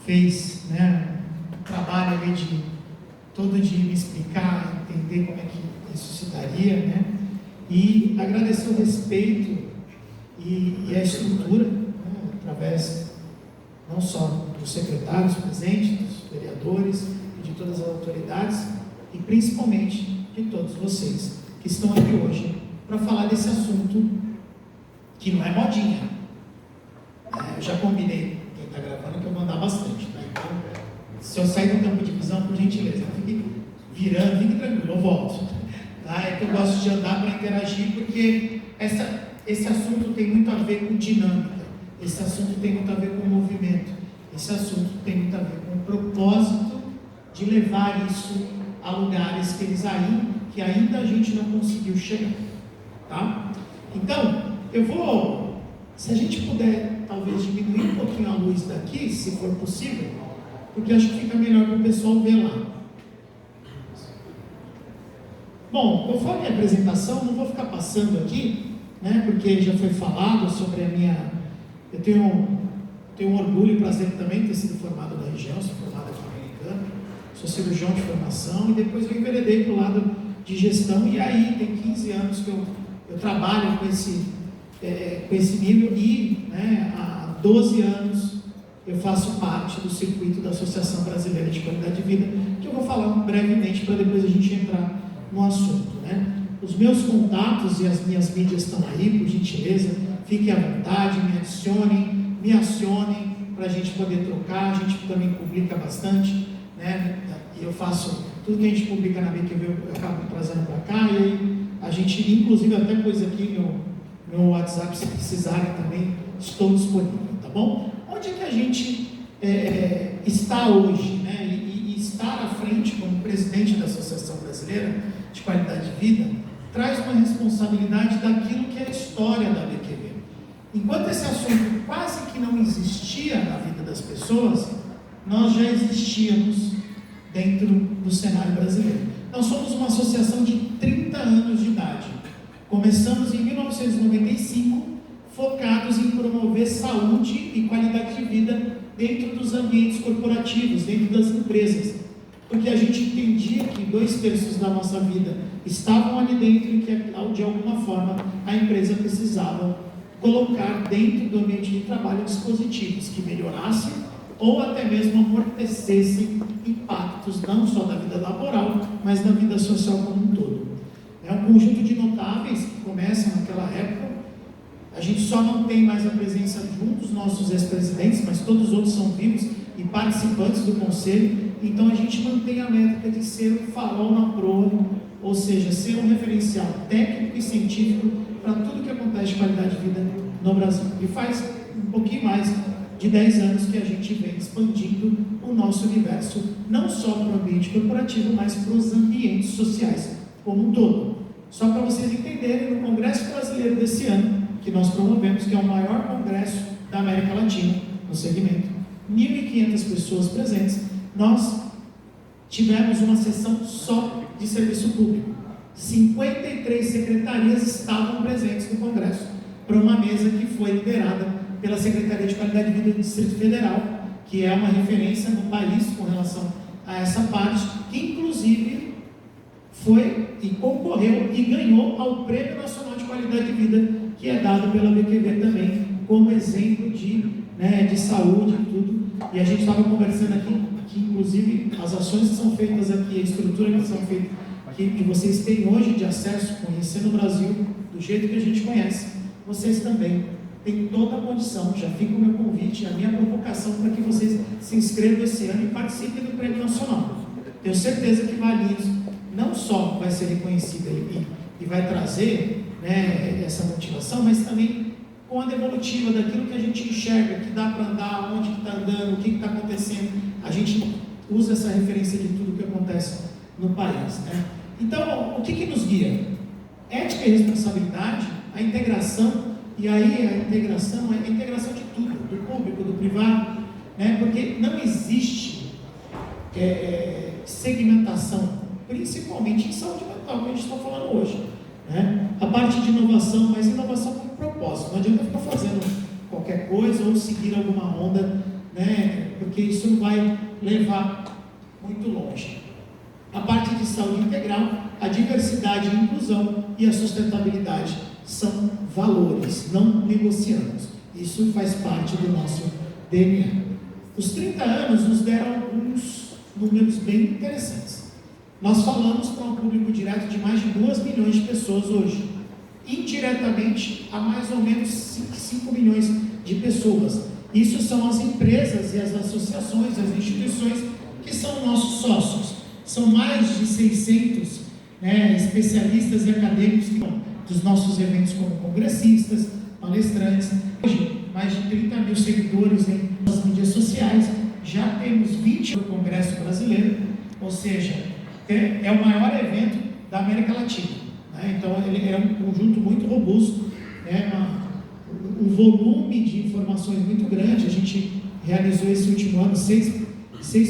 fez um trabalho ali todo de me explicar, entender como é que isso se daria, e agradecer o respeito e a estrutura, através não só dos secretários presentes, dos vereadores e de todas as autoridades, e principalmente de todos vocês que estão aqui hoje para falar desse assunto que não é modinha. Eu já combinei, quem está gravando, que eu vou andar bastante, tá? Então, se eu sair do campo de visão, por gentileza, fique virando, fique tranquilo, eu volto. Tá? É que eu gosto de andar para interagir, porque esse assunto tem muito a ver com dinâmica. Esse assunto tem muito a ver com movimento. Esse assunto tem muito a ver com o propósito de levar isso a lugares que ainda a gente não conseguiu chegar. Tá? Então, se a gente puder, talvez diminuir um pouquinho a luz daqui, se for possível, porque acho que fica melhor para o pessoal ver lá. Bom, conforme a apresentação, não vou ficar passando aqui, porque já foi falado sobre a minha... Eu tenho um orgulho e prazer também de ter sido formado na região, sou formado aqui em Americana, sou cirurgião de formação e depois eu enveredei para o lado de gestão e aí tem 15 anos que eu trabalho com esse nível e há 12 anos eu faço parte do circuito da Associação Brasileira de Qualidade de Vida, que eu vou falar brevemente para depois a gente entrar no assunto. Os meus contatos e as minhas mídias estão aí, por gentileza. Fiquem à vontade, me acionem para a gente poder trocar. A gente também publica bastante, e eu faço tudo que a gente publica na BQV, eu acabo trazendo para cá, e aí a gente, inclusive, até pôs aqui meu WhatsApp, se precisarem também, estou disponível, tá bom? Onde é que a gente está hoje, e estar à frente como presidente da Associação Brasileira de Qualidade de Vida, traz uma responsabilidade daquilo que é a história da BQV. Enquanto esse assunto quase que não existia na vida das pessoas, nós já existíamos dentro do cenário brasileiro. Nós somos uma associação de 30 anos de idade. Começamos em 1995, focados em promover saúde e qualidade de vida dentro dos ambientes corporativos, dentro das empresas. Porque a gente entendia que 2/3 da nossa vida estavam ali dentro e que, de alguma forma, a empresa precisava colocar dentro do ambiente de trabalho dispositivos que melhorassem ou até mesmo amortecessem impactos não só da vida laboral, mas da vida social como um todo. É um conjunto de notáveis que começam naquela época. A gente só não tem mais a presença de um dos nossos ex-presidentes, mas todos os outros são vivos e participantes do conselho. Então a gente mantém a métrica de ser um farol na proa, ou seja, ser um referencial técnico e científico para tudo que acontece de qualidade de vida no Brasil. E faz um pouquinho mais de 10 anos que a gente vem expandindo o nosso universo, não só para o ambiente corporativo, mas para os ambientes sociais como um todo. Só para vocês entenderem, no Congresso Brasileiro desse ano, que nós promovemos, que é o maior congresso da América Latina, no segmento, 1.500 pessoas presentes, nós tivemos uma sessão só de serviço público. 53 secretarias estavam presentes no Congresso, para uma mesa que foi liderada pela Secretaria de Qualidade de Vida do Distrito Federal, que é uma referência no país com relação a essa parte, que inclusive foi e concorreu e ganhou ao Prêmio Nacional de Qualidade de Vida, que é dado pela BQV também, como exemplo de saúde e tudo. E a gente estava conversando aqui, que inclusive as ações que são feitas aqui, a estrutura que são feitas, que vocês têm hoje de acesso, conhecer no Brasil, do jeito que a gente conhece, vocês também têm toda a condição. Já fica o meu convite, a minha provocação para que vocês se inscrevam esse ano e participem do Prêmio Nacional. Tenho certeza que Valinhos não só vai ser reconhecida e vai trazer, né, essa motivação, mas também com a devolutiva daquilo que a gente enxerga, que dá para andar, onde está andando, o que está acontecendo. A gente usa essa referência de tudo que acontece no país, né? Então, o que nos guia? Ética e responsabilidade, a integração, e aí a integração é a integração de tudo, do público, do privado, né? Porque não existe segmentação, principalmente em saúde mental, que a gente está falando hoje, né? A parte de inovação, mas inovação com propósito, não adianta ficar fazendo qualquer coisa ou seguir alguma onda, né? Porque isso não vai levar muito longe. A parte de saúde integral, a diversidade e inclusão e a sustentabilidade são valores, não negociamos. Isso faz parte do nosso DNA. Os 30 anos nos deram alguns números bem interessantes. Nós falamos para um público direto de mais de 2 milhões de pessoas hoje. Indiretamente, a mais ou menos 5 milhões de pessoas. Isso são as empresas e as associações, as instituições que são nossos sócios. São mais de 600 especialistas e acadêmicos que vão dos nossos eventos como congressistas, palestrantes. Hoje, mais de 30 mil seguidores em nossas mídias sociais. Já temos 20 no Congresso Brasileiro, ou seja, é o maior evento da América Latina, né? Então, ele é um conjunto muito robusto, um volume de informações muito grande. A gente realizou esse último ano, 6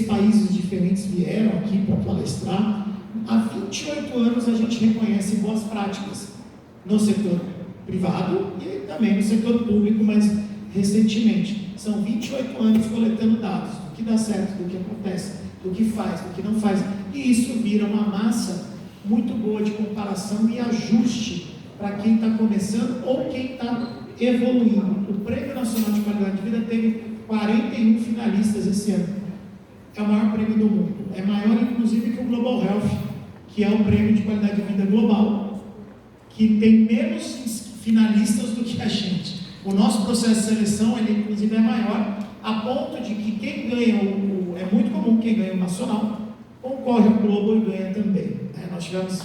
países diferentes vieram aqui para palestrar. Há 28 anos a gente reconhece boas práticas no setor privado e também no setor público, mas recentemente. São 28 anos coletando dados do que dá certo, do que acontece, do que faz, do que não faz. E isso vira uma massa muito boa de comparação e ajuste para quem está começando ou quem está evoluindo. O Prêmio Nacional de Qualidade de Vida teve 41 finalistas esse ano. É o maior prêmio do mundo. É maior, inclusive, que o Global Health, que é o prêmio de qualidade de vida global, que tem menos finalistas do que a gente. O nosso processo de seleção, ele, inclusive, é maior, a ponto de que quem ganha é muito comum quem ganha o nacional, concorre ao Global e ganha também. Nós tivemos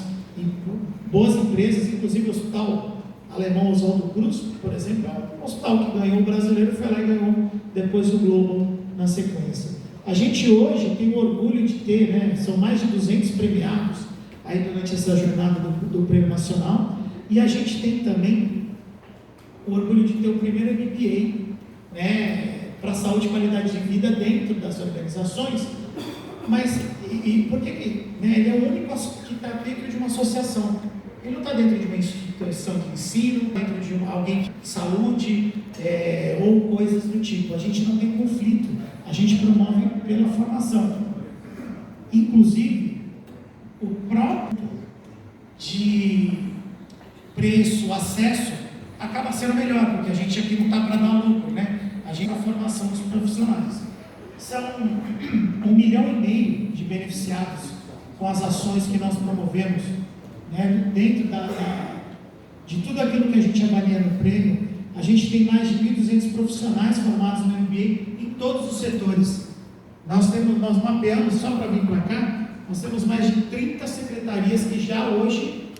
boas empresas, inclusive o Hospital Alemão Oswaldo Cruz, por exemplo, é um hospital que ganhou o brasileiro, foi lá e ganhou depois o Global na sequência. A gente hoje tem o orgulho de ter, são mais de 200 premiados aí durante essa jornada do Prêmio Nacional, e a gente tem também o orgulho de ter o primeiro MBA, para saúde e qualidade de vida dentro das organizações. Mas, por que ele é o único que está dentro de uma associação? Ele não está dentro de uma instituição de ensino, dentro de alguém de saúde, ou coisas do tipo. A gente não tem conflito, a gente promove pela formação. Inclusive, o próprio de preço, acesso, acaba sendo melhor, porque a gente aqui não está para dar lucro, A gente é a formação dos profissionais. São 1,5 milhão de beneficiados com as ações que nós promovemos, dentro de tudo aquilo que a gente avalia no prêmio. A gente tem mais de 1.200 profissionais formados no MBA em todos os setores. Nós mapeamos, só para vir para cá, nós temos mais de 30 secretarias que já hoje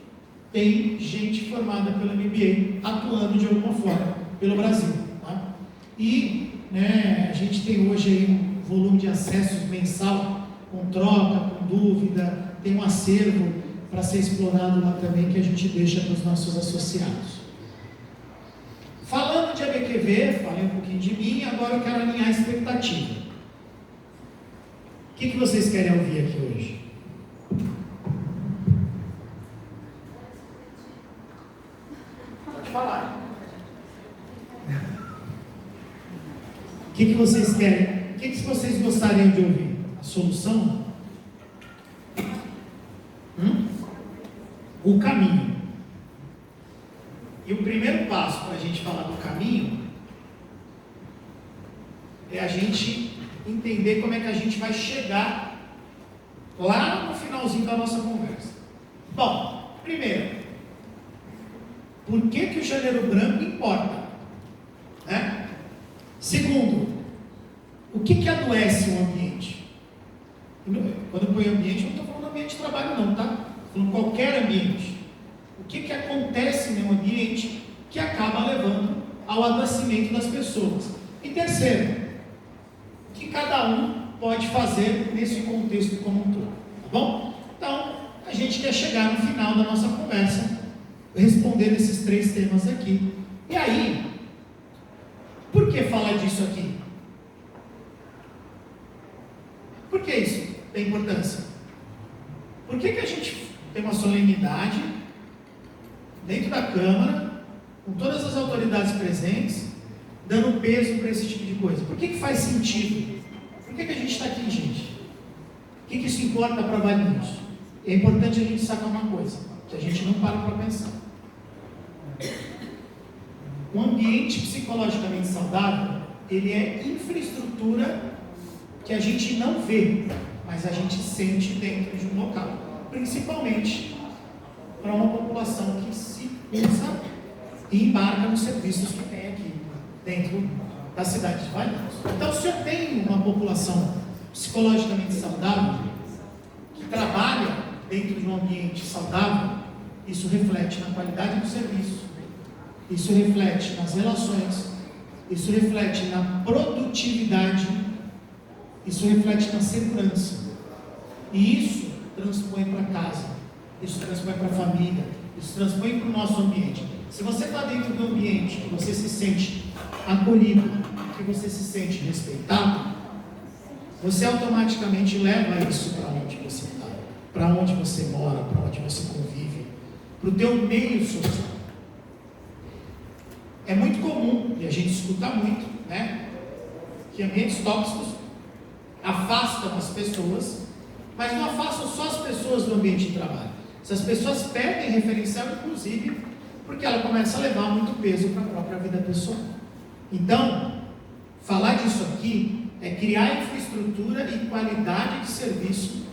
tem gente formada pelo MBA atuando de alguma forma pelo Brasil. Tá? E a gente tem hoje aí um volume de acessos mensal, com troca, com dúvida, tem um acervo para ser explorado lá também, que a gente deixa para os nossos associados. Falando de ABQV, falei um pouquinho de mim, agora eu quero alinhar a expectativa. O que vocês querem ouvir aqui hoje? Pode falar. O que vocês querem? O que vocês gostariam de ouvir? A solução? O caminho. E o primeiro passo para a gente falar do caminho é a gente entender como é que a gente vai chegar lá no finalzinho da nossa conversa. Bom, primeiro, por que o janeiro branco importa? Né? Segundo, o que adoece o ambiente? Quando eu ponho ambiente, eu não estou falando ambiente de trabalho não, tá? Estou falando qualquer ambiente. O que acontece no ambiente que acaba levando ao adoecimento das pessoas? E terceiro, o que cada um pode fazer nesse contexto como um todo, tá bom? Então, a gente quer chegar no final da nossa conversa, respondendo esses 3 temas aqui. E aí, por que falar disso aqui? Por que isso tem importância? Por que a gente tem uma solenidade dentro da Câmara, com todas as autoridades presentes, dando peso para esse tipo de coisa? Por que faz sentido? Por que a gente está aqui, gente? O que isso importa para Valinhos? É importante a gente sacar uma coisa, que a gente não para pensar. Um ambiente psicologicamente saudável, ele é infraestrutura que a gente não vê, mas a gente sente dentro de um local, principalmente para uma população que se pensa e embarca nos serviços que tem aqui dentro da cidade de Valinhos. Então, se eu tenho uma população psicologicamente saudável, que trabalha dentro de um ambiente saudável, isso reflete na qualidade do serviço, isso reflete nas relações, isso reflete na produtividade, isso reflete na segurança. E isso transpõe para casa, isso transpõe para a família, isso transpõe para o nosso ambiente. Se você está dentro do ambiente que você se sente acolhido, que você se sente respeitado, você automaticamente leva isso para onde você está, para onde você mora, para onde você convive, para o teu meio social. É muito comum, e a gente escuta muito, né, que ambientes tóxicos afastam as pessoas, mas não afastam só as pessoas do ambiente de trabalho. Essas pessoas perdem referencial, inclusive, porque ela começa a levar muito peso para a própria vida pessoal. Então, falar disso aqui é criar infraestrutura e qualidade de serviço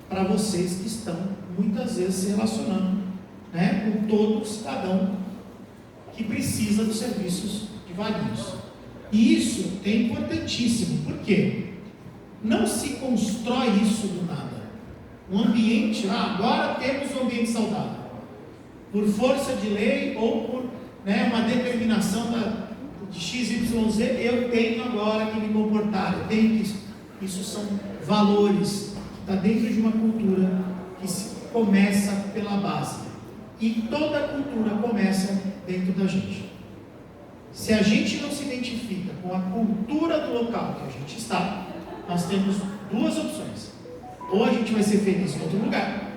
para vocês que estão, muitas vezes, se relacionando, né, com todo cidadão que precisa dos serviços de Valinhos. E isso é importantíssimo, porque não se constrói isso do nada. Um ambiente, agora temos um ambiente saudável, por força de lei ou por, né, uma determinação de XYZ, eu tenho agora que me comportar, eu tenho que. Isso são valores que está dentro de uma cultura que começa pela base. E toda cultura começa dentro da gente. Se a gente não se identifica com a cultura do local que a gente está, nós temos 2 opções. Ou a gente vai ser feliz em outro lugar,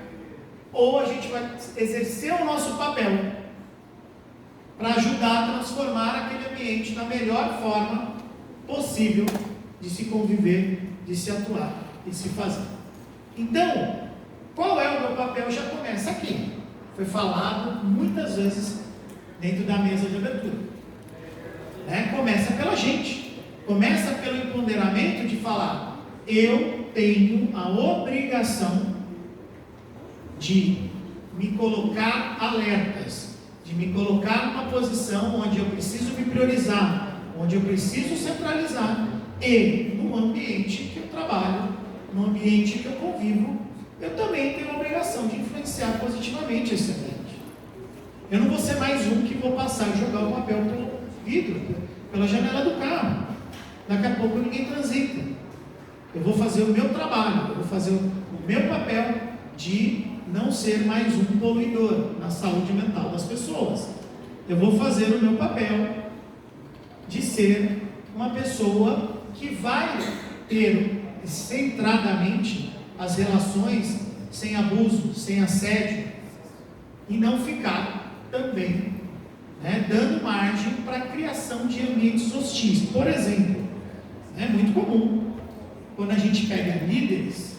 ou a gente vai exercer o nosso papel para ajudar a transformar aquele ambiente da melhor forma possível de se conviver, de se atuar e se fazer. Então, qual é o meu papel? Já começa aqui. Foi falado muitas vezes dentro da mesa de abertura. Começa pela gente. Começa pelo empoderamento de falar: eu tenho a obrigação de me colocar alertas, de me colocar numa posição onde eu preciso me priorizar, onde eu preciso centralizar, e no ambiente que eu trabalho, no ambiente que eu convivo, eu também tenho a obrigação de influenciar positivamente esse ambiente. Eu não vou ser mais um que vou passar e jogar o papel pelo vidro, pela janela do carro. Daqui a pouco ninguém transita. Eu vou fazer o meu trabalho, eu vou fazer o meu papel de não ser mais um poluidor na saúde mental das pessoas. Eu vou fazer o meu papel de ser uma pessoa que vai ter centradamente as relações sem abuso, sem assédio, e não ficar também, né, dando margem para a criação de ambientes hostis. Por exemplo, é muito comum quando a gente pega líderes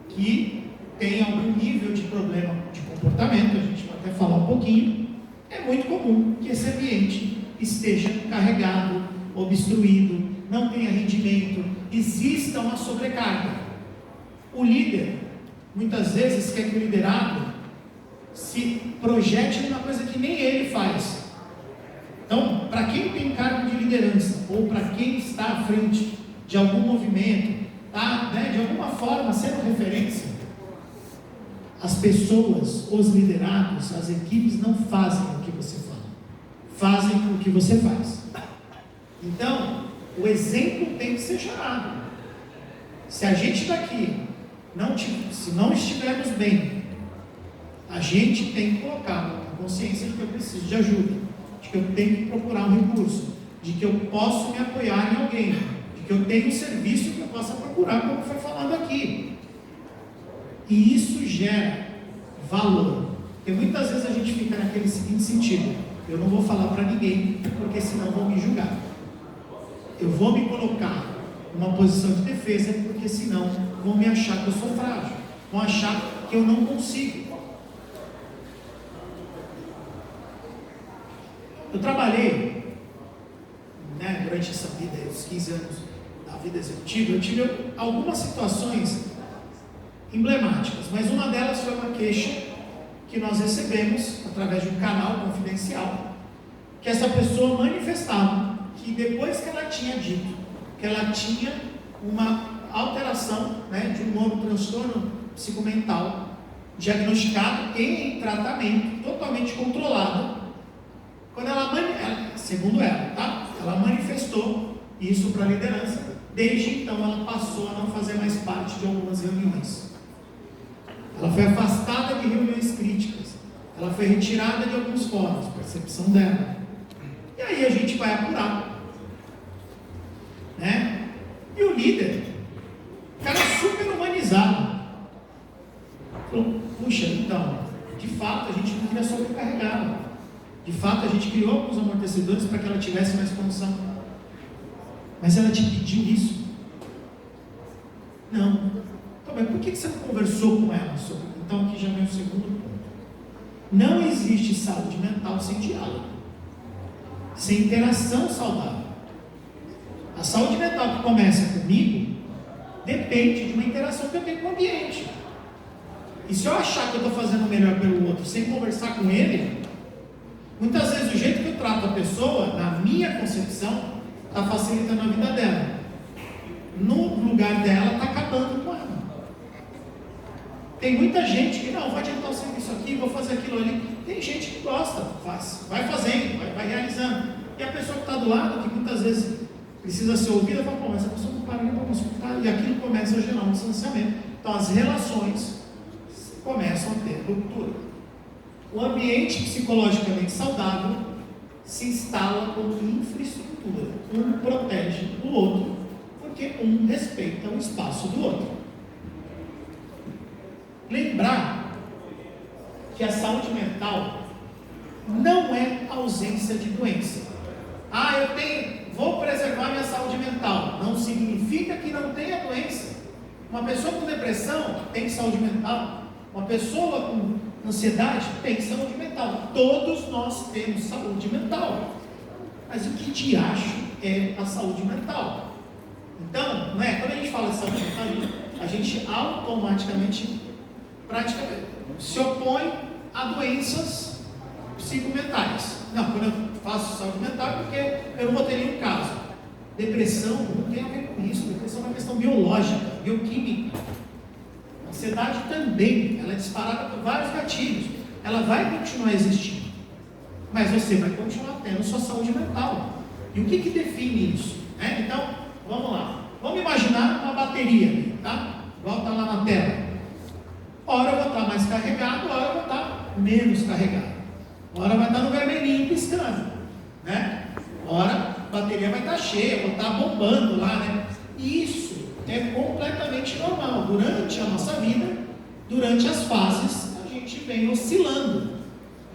que têm algum nível de problema de comportamento, a gente vai até falar um pouquinho, é muito comum que esse ambiente esteja carregado, obstruído, não tenha rendimento, exista uma sobrecarga. O líder, muitas vezes, quer que o liderado se projete numa coisa que nem ele faz. Então, para quem tem cargo de liderança, ou para quem está à frente de algum movimento, tá, né, de alguma forma sendo referência, as pessoas, os liderados, as equipes não fazem o que você fala, fazem o que você faz. Então, o exemplo tem que ser gerado. Se a gente daqui, se não estivermos bem, a gente tem que colocar a consciência de que eu preciso de ajuda, de que eu tenho que procurar um recurso, de que eu posso me apoiar em alguém, de que eu tenho um serviço que eu possa procurar, como foi falado aqui. E isso gera valor. Porque muitas vezes a gente fica naquele seguinte sentido: eu não vou falar para ninguém, porque senão vão me julgar. Eu vou me colocar numa posição de defesa, porque senão vão me achar que eu sou frágil, vão achar que eu não consigo. Eu trabalhei, né, durante essa vida, os 15 anos da vida executiva, eu tive algumas situações emblemáticas, mas uma delas foi uma queixa que nós recebemos através de um canal confidencial, que essa pessoa manifestava que depois que ela tinha dito que ela tinha uma alteração, né, de um novo transtorno psicomental, diagnosticado e em tratamento, totalmente controlado, quando segundo ela, tá? Ela manifestou isso para a liderança. Desde então ela passou a não fazer mais parte de algumas reuniões. Ela foi afastada de reuniões críticas. Ela foi retirada de alguns fóruns, percepção dela. E aí a gente vai apurar, né? E o líder, cara super humanizado, falou: puxa, então, de fato a gente não queria sobrecarregá-la. De fato, a gente criou alguns amortecedores para que ela tivesse mais condição. Mas ela te pediu isso? Não. Então, mas por que você não conversou com ela sobre? Então, aqui já vem o segundo ponto. Não existe saúde mental sem diálogo, sem interação saudável. A saúde mental que começa comigo depende de uma interação que eu tenho com o ambiente. E se eu achar que eu estou fazendo o melhor pelo outro sem conversar com ele, muitas vezes o jeito que eu trato a pessoa, na minha concepção, está facilitando a vida dela. No lugar dela, está acabando com ela. Tem muita gente que não, vou adiantar o serviço aqui, vou fazer aquilo ali. Tem gente que gosta, faz, vai fazendo, vai realizando. E a pessoa que está do lado, que muitas vezes precisa ser ouvida, fala: pô, mas a pessoa não para nem para me escutar. E aquilo começa a gerar um distanciamento. Então as relações começam a ter ruptura. O ambiente psicologicamente saudável se instala como infraestrutura. Um protege o outro, porque um respeita o espaço do outro. Lembrar que a saúde mental não é ausência de doença. Vou preservar minha saúde mental. Não significa que não tenha doença. Uma pessoa com depressão tem saúde mental. Uma pessoa com ansiedade tem saúde mental. Todos nós temos saúde mental. Mas o que te acho é a saúde mental. Então, não é? Quando a gente fala de saúde mental, a gente automaticamente, praticamente, se opõe a doenças psicomentais. Não, quando eu faço saúde mental é porque eu não vou ter nenhum caso. Depressão não tem a ver com isso. Depressão é uma questão biológica, bioquímica. Ansiedade também, ela é disparada por vários gatilhos. Ela vai continuar existindo, mas você vai continuar tendo sua saúde mental. E o que define isso? Então, vamos lá. Vamos imaginar uma bateria, tá? Igual está lá na tela. Hora eu vou estar mais carregado, hora eu vou estar menos carregado. Hora vai estar no vermelhinho piscando, né? Hora a bateria vai estar cheia, vou estar bombando lá, né? E isso é completamente normal. Durante a nossa vida, durante as fases, a gente vem oscilando.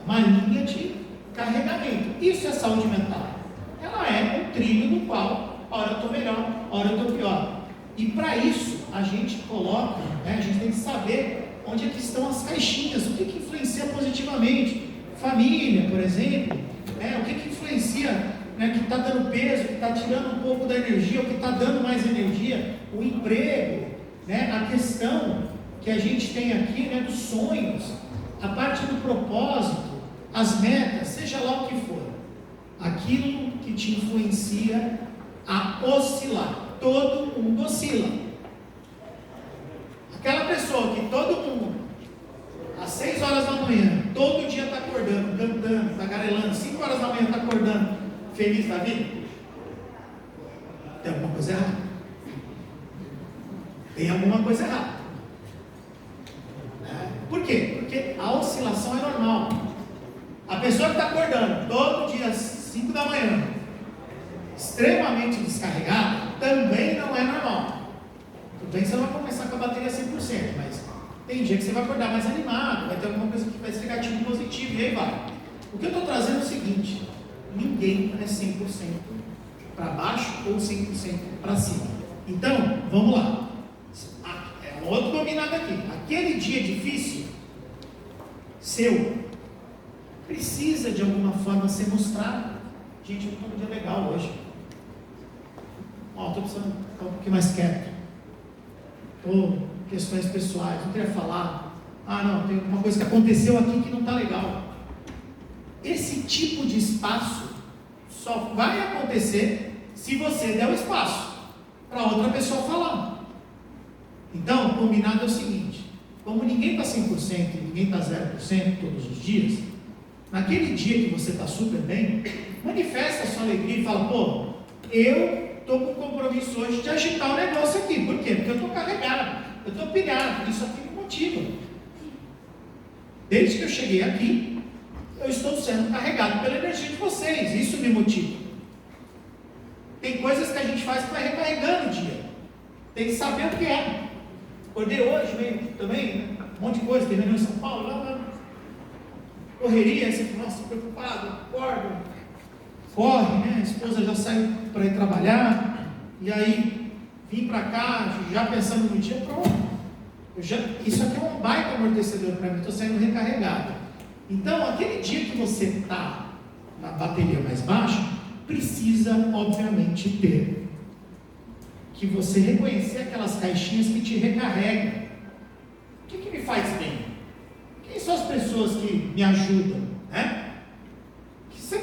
Uma linha de carregamento. Isso é saúde mental. Ela é um trilho no qual, hora eu estou melhor, hora eu estou pior. E para isso, a gente coloca, né, a gente tem que saber onde é que estão as caixinhas, o que influencia positivamente. Família, por exemplo, o que influencia, né, que está dando peso, que está tirando um pouco da energia, o que está dando mais energia, o emprego, né, a questão que a gente tem aqui, né, dos sonhos, a parte do propósito, as metas, seja lá o que for, aquilo que te influencia a oscilar. Todo mundo oscila. Aquela pessoa que todo mundo, às 6 horas da manhã, todo dia está acordando, cantando, tagarelando, 5 horas da manhã está acordando, feliz da vida, tem alguma coisa errada. Tem alguma coisa errada. Por quê? Porque a oscilação é normal. A pessoa que está acordando todo dia às 5 da manhã, extremamente descarregada, também não é normal. Tudo bem que você não vai começar com a bateria 100%, mas tem dia que você vai acordar mais animado, vai ter alguma coisa que vai ser negativo, positivo, e aí vai. O que eu estou trazendo é o seguinte: ninguém é 100% para baixo ou 100% para cima. Então, vamos lá. É um outro dominado aqui. Aquele dia difícil, seu, precisa de alguma forma ser mostrado. Gente, eu estou num dia legal hoje. Estou precisando ficar um pouquinho mais quieto. Ou questões pessoais, não queria falar. Não, tem uma coisa que aconteceu aqui que não está legal. Esse tipo de espaço só vai acontecer se você der o espaço para outra pessoa falar. Então, o combinado é o seguinte: como ninguém está 100% e ninguém está 0% todos os dias, naquele dia que você está super bem, manifesta a sua alegria e fala: pô, eu estou com compromisso hoje de agitar o negócio aqui. Por quê? Porque eu estou carregado, eu estou pilhado, isso aqui me motiva. Desde que eu cheguei aqui, eu estou sendo carregado pela energia de vocês, isso me motiva. Tem coisas que a gente faz que vai recarregando o dia, tem que saber o que é. Acordei hoje, meio também, né? Um monte de coisa, tem reunião em São Paulo, lá, correria, aí você fica, nossa, preocupado, acorda, corre, né? A esposa já saiu para ir trabalhar, e aí vim para cá, já pensando no dia, pronto. Isso aqui é um baita amortecedor para mim, estou saindo recarregado. Então, aquele dia que você está na bateria mais baixa, precisa, obviamente, ter que você reconhecer aquelas caixinhas que te recarregam. O que me faz bem? Quem são as pessoas que me ajudam? Né?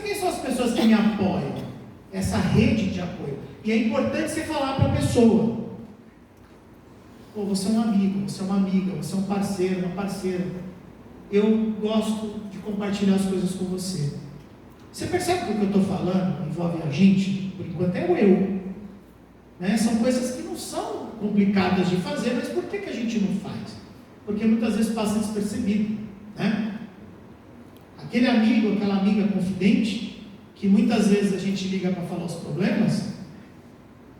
Quem são as pessoas que me apoiam? Essa rede de apoio. E é importante você falar para a pessoa: pô, você é um amigo, você é uma amiga, você é um parceiro, uma parceira. Eu gosto de compartilhar as coisas com você. Você percebe que o que eu estou falando envolve a gente? Por enquanto é o eu. Né? São coisas que não são complicadas de fazer, mas por que a gente não faz? Porque muitas vezes passa despercebido. Né? Aquele amigo, aquela amiga confidente, que muitas vezes a gente liga para falar os problemas,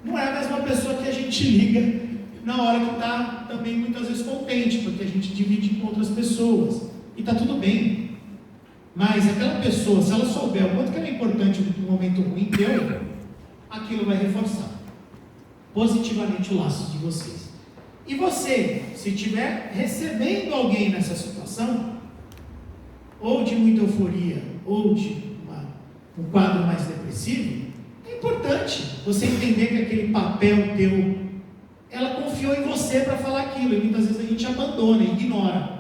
não é a mesma pessoa que a gente liga na hora que está também muitas vezes contente, porque a gente divide com outras pessoas, e está tudo bem. Mas aquela pessoa, se ela souber o quanto que ela é importante no momento ruim teu, aquilo vai reforçar positivamente o laço de vocês. E você, se estiver recebendo alguém nessa situação, ou de muita euforia, ou de um quadro mais depressivo, é importante você entender que aquele papel teu, ela confiou em você para falar aquilo, e muitas vezes a gente abandona, ignora,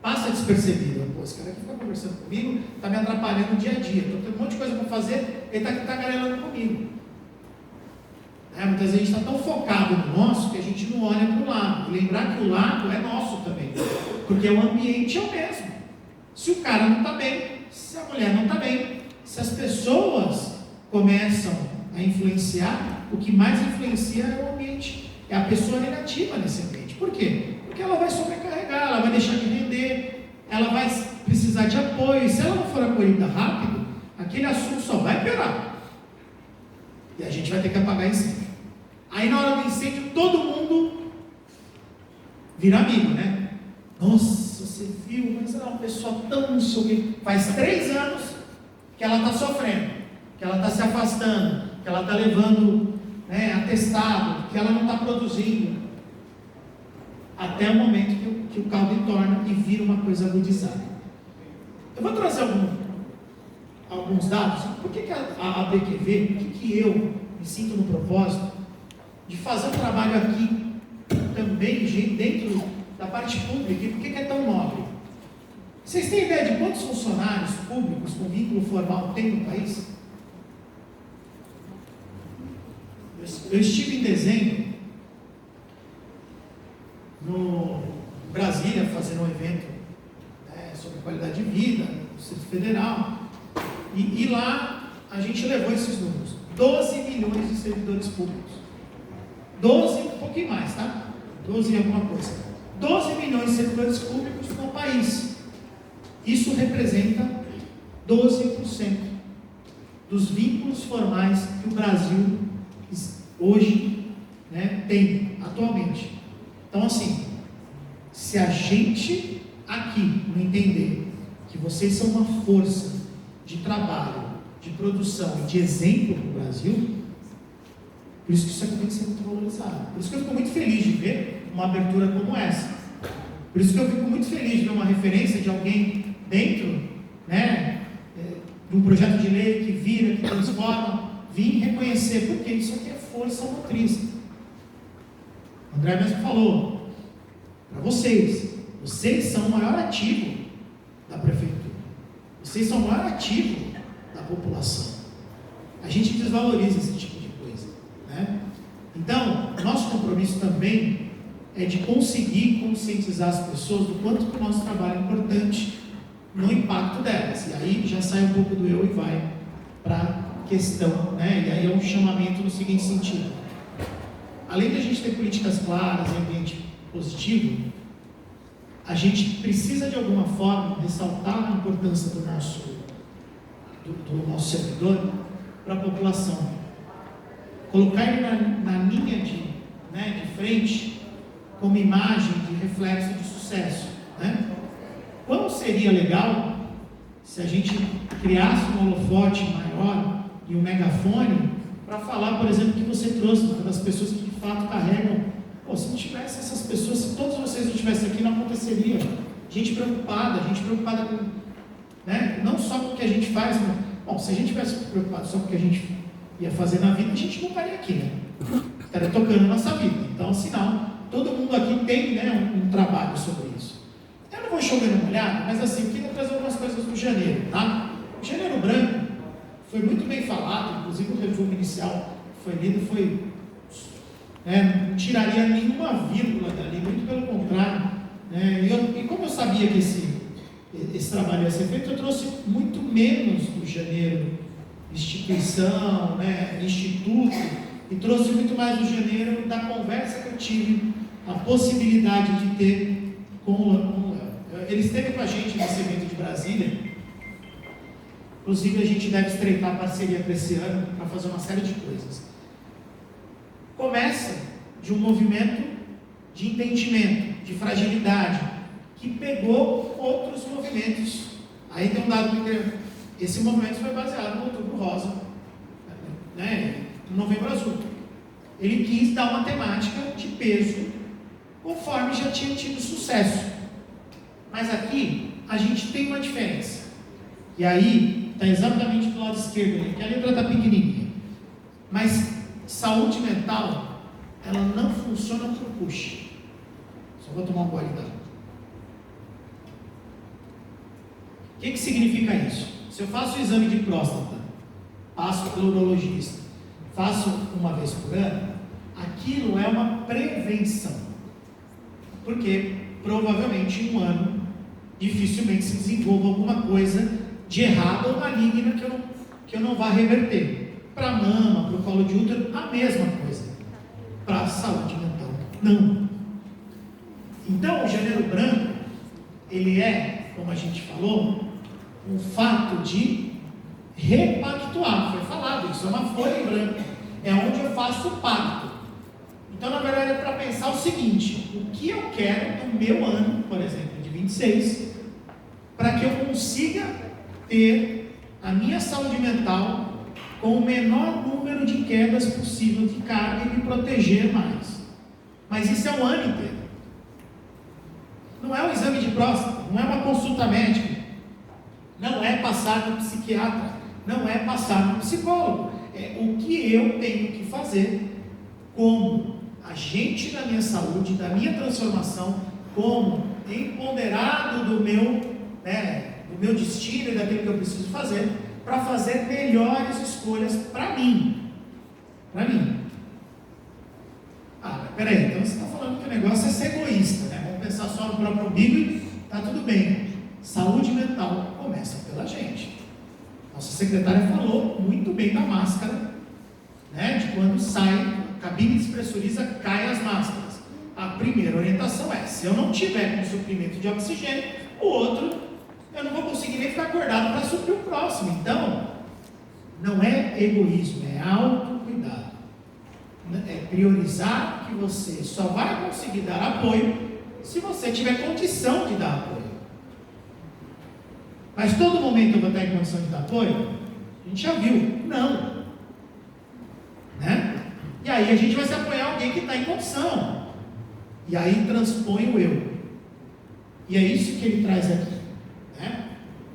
passa despercebido. Pô, esse cara que fica conversando comigo está me atrapalhando no dia a dia, estou tendo um monte de coisa para fazer, ele está aqui tagarelando comigo. Muitas vezes a gente está tão focado no nosso que a gente não olha para o lado, e lembrar que o lado é nosso também, porque o ambiente é o mesmo. Se o cara não está bem, se a mulher não está bem, se as pessoas começam a influenciar, o que mais influencia é o ambiente, é a pessoa negativa nesse ambiente. Por quê? Porque ela vai sobrecarregar, ela vai deixar de render, ela vai precisar de apoio, e se ela não for acolhida rápido, aquele assunto só vai piorar, e a gente vai ter que apagar incêndio. A Aí na hora do incêndio todo mundo vira amigo, né? Nossa, você viu, mas ela é uma pessoa tão não sei o quê. Faz 3 anos que ela está sofrendo, que ela está se afastando, que ela está levando, né, atestado, que ela não está produzindo. Até o momento que o caldo entorna e vira uma coisa agudizada. Eu vou trazer alguns dados. Por que a BQV, por que eu me sinto no propósito de fazer um trabalho aqui também dentro da parte pública, e por que é tão nobre? Vocês têm ideia de quantos funcionários públicos com vínculo formal tem no país? Eu estive em dezembro no Brasília fazendo um evento sobre qualidade de vida no Distrito Federal, e lá a gente levou esses números: 12 milhões de servidores públicos, 12, um pouquinho mais, tá? 12 e alguma coisa, 12 milhões de servidores públicos no país. Isso representa 12% dos vínculos formais que o Brasil hoje, né, tem atualmente. Então, assim, se a gente aqui não entender que vocês são uma força de trabalho, de produção e de exemplo para o Brasil, por isso que isso aqui tem que ser muito valorizado. Por isso que eu fico muito feliz de ver uma abertura como essa. Por isso que eu fico muito feliz de ver uma referência de alguém dentro, né, de um projeto de lei que vira, que transforma, vir reconhecer, porque isso aqui é força motriz. O André mesmo falou, para vocês são o maior ativo da prefeitura, vocês são o maior ativo da população. A gente desvaloriza esse tipo de coisa, né? Então, nosso compromisso também é de conseguir conscientizar as pessoas do quanto que o nosso trabalho é importante no impacto delas. E aí já sai um pouco do eu e vai para a questão, né? E aí é um chamamento no seguinte sentido: além de a gente ter políticas claras e ambiente positivo, a gente precisa de alguma forma ressaltar a importância do nosso servidor para a população, colocar ele na linha de frente como imagem de reflexo de sucesso, né? Como seria legal se a gente criasse um holofote maior e um megafone para falar, por exemplo, que você trouxe das pessoas que de fato carregam. Se não tivesse essas pessoas, se todos vocês não estivessem aqui, não aconteceria. Gente preocupada com, né, não só com o que a gente faz, mas, se a gente tivesse preocupado só com o que a gente ia fazer na vida, a gente não estaria aqui, né? Estaria tocando a nossa vida. Então, sinal, todo mundo aqui tem, né, um trabalho sobre isso. Eu não vou chover no molhado, mas assim, eu queria trazer algumas coisas do janeiro, tá? O Janeiro Branco foi muito bem falado, inclusive o resumo inicial foi lido, não tiraria nenhuma vírgula dali, muito pelo contrário, né? E como eu sabia que esse trabalho ia ser feito, eu trouxe muito menos do janeiro instituição, né, instituto, e trouxe muito mais do janeiro da conversa que eu tive, a possibilidade de ter com o Léo. Ele esteve com a gente nesse evento de Brasília, inclusive a gente deve estreitar a parceria para esse ano, para fazer uma série de coisas. Começa de um movimento de entendimento, de fragilidade, que pegou outros movimentos. Aí tem um dado que esse movimento foi baseado no Outubro Rosa, né, no Novembro Azul. Ele quis dar uma temática de peso, conforme já tinha tido sucesso. Mas aqui a gente tem uma diferença. E aí está exatamente do lado esquerdo, que a letra está pequenininha. Mas saúde mental, ela não funciona para o push. Só vou tomar um gole d'água. O que significa isso? Se eu faço o exame de próstata, passo pelo urologista, faço uma vez por ano, aquilo é uma prevenção. Porque provavelmente em um ano dificilmente se desenvolva alguma coisa de errado ou maligna que eu não vá reverter. Para a mama, para o colo de útero, a mesma coisa. Para a saúde mental, não. Então, o Janeiro Branco, ele é, como a gente falou, um fato de repactuar. Foi falado, isso é uma folha em branco. É onde eu faço o pacto. Então, na verdade, é para pensar o seguinte: o que eu quero no meu ano, por exemplo, de 26, para que eu consiga ter a minha saúde mental com o menor número de quedas possível de carga e me proteger mais. Mas isso é um ano inteiro. Não é um exame de próstata, não é uma consulta médica, não é passar no psiquiatra, não é passar no psicólogo. É o que eu tenho que fazer como agente da minha saúde, da minha transformação, como empoderado do meu destino e daquilo que eu preciso fazer, para fazer melhores escolhas para mim. Para mim. Ah, mas peraí, então você está falando que o negócio é ser egoísta, né? Vamos pensar só no próprio umbigo e está tudo bem. Saúde mental começa pela gente. Nossa secretária falou muito bem da máscara, né? De quando sai, a cabine despressuriza, cai as máscaras. A primeira orientação é: se eu não tiver com suprimento de oxigênio, o outro, eu não vou conseguir nem ficar acordado para suprir o próximo. Então, não é egoísmo, é autocuidado. É priorizar que você só vai conseguir dar apoio se você tiver condição de dar apoio. Mas todo momento eu vou estar em condição de dar apoio? A gente já viu, não. Né? E aí a gente vai se apoiar alguém que está em condição. E aí transpõe o eu. E é isso que ele traz aqui. Né?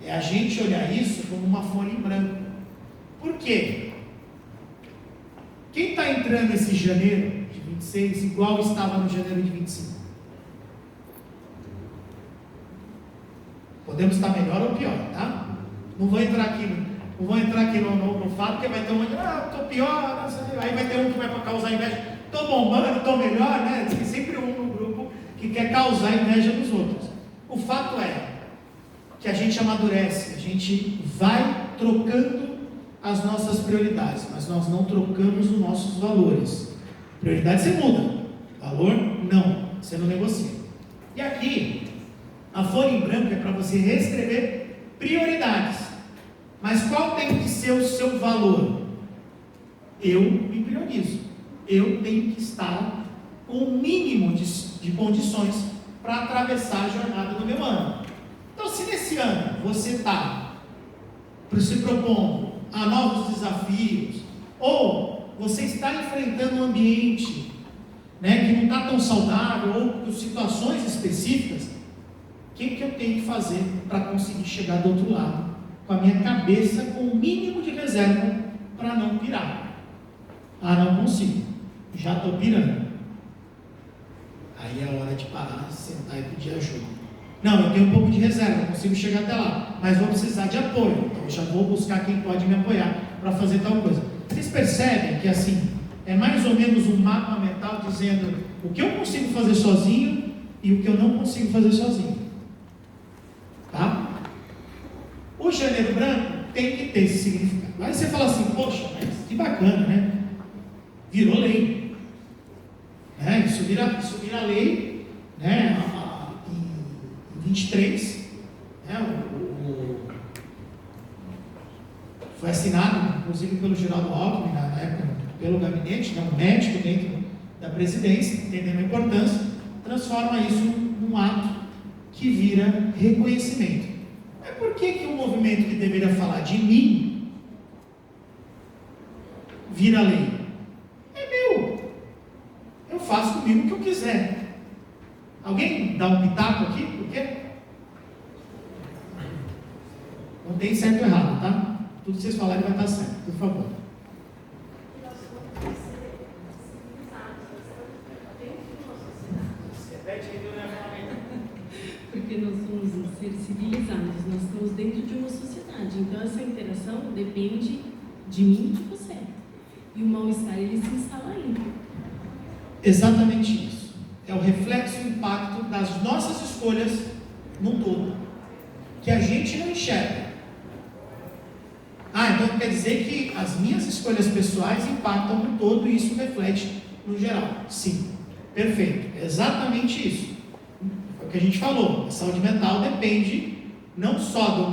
É a gente olhar isso como uma folha em branco. Por quê? Quem está entrando esse janeiro de 26 igual estava no janeiro de 25? Podemos estar melhor ou pior, tá? Não vou entrar aqui no fato, porque vai ter um estou pior, não sei, aí vai ter um que vai causar inveja. Estou bombando, estou melhor, né? Tem sempre um no grupo que quer causar inveja dos outros. O fato é que a gente amadurece, a gente vai trocando as nossas prioridades, mas nós não trocamos os nossos valores. Prioridade você muda, valor não, você não negocia. E aqui, a folha em branco é para você reescrever prioridades. Mas qual tem que ser o seu valor? Eu me priorizo. Eu tenho que estar com o mínimo de condições para atravessar a jornada do meu ano. Então, se nesse ano você está se propondo a novos desafios, ou você está enfrentando um ambiente, né, que não está tão saudável, ou por situações específicas, o que eu tenho que fazer para conseguir chegar do outro lado, com a minha cabeça com o mínimo de reserva para não pirar? Ah, não consigo, já estou pirando. Aí é hora de parar, sentar e pedir ajuda. Não, eu tenho um pouco de reserva, consigo chegar até lá, mas vou precisar de apoio, então eu já vou buscar quem pode me apoiar para fazer tal coisa. Vocês percebem que assim, é mais ou menos um mapa mental dizendo o que eu consigo fazer sozinho e o que eu não consigo fazer sozinho. Tá? O janeiro branco tem que ter esse significado. Aí você fala assim: poxa, mas que bacana, né? Virou lei. Isso vira lei, né? Em 23, né? Foi assinado, inclusive, pelo Geraldo Alckmin, na época, pelo gabinete, né? Um médico dentro da presidência, entendendo a importância, transforma isso num ato que vira reconhecimento. Mas por que um movimento que deveria falar de mim vira lei? É meu. Eu faço comigo o que eu quiser. Alguém dá um pitaco aqui? Por quê? Não tem certo ou errado, tá? Tudo que vocês falarem vai estar certo, por favor. Porque nós somos seres civilizados, nós estamos dentro de uma sociedade. Então essa interação depende de mim e de você. E o mal-estar, ele se instala aí. Exatamente isso. É o reflexo e o impacto das nossas escolhas num todo, que a gente não enxerga. Então quer dizer que as minhas escolhas pessoais impactam no todo e isso reflete no geral. Sim, perfeito, é exatamente isso. Foi o que a gente falou, a saúde mental depende não só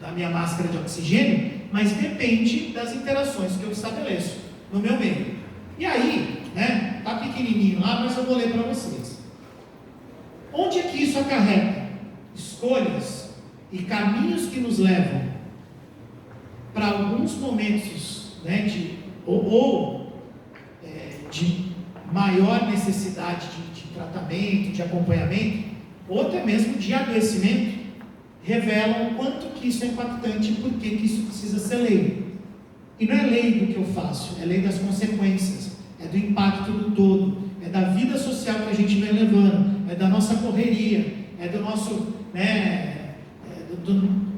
da minha máscara de oxigênio, mas depende das interações que eu estabeleço no meu meio. E aí, né, tá pequenininho lá, mas eu vou ler para vocês. Onde é que isso acarreta? Escolhas e caminhos que nos levam para alguns momentos, né, de maior necessidade de tratamento, de acompanhamento, ou até mesmo de adoecimento, revelam o quanto que isso é impactante e por que isso precisa ser lei. E não é lei do que eu faço, é lei das consequências, é do impacto do todo, é da vida social que a gente vem levando, é da nossa correria, é do nosso,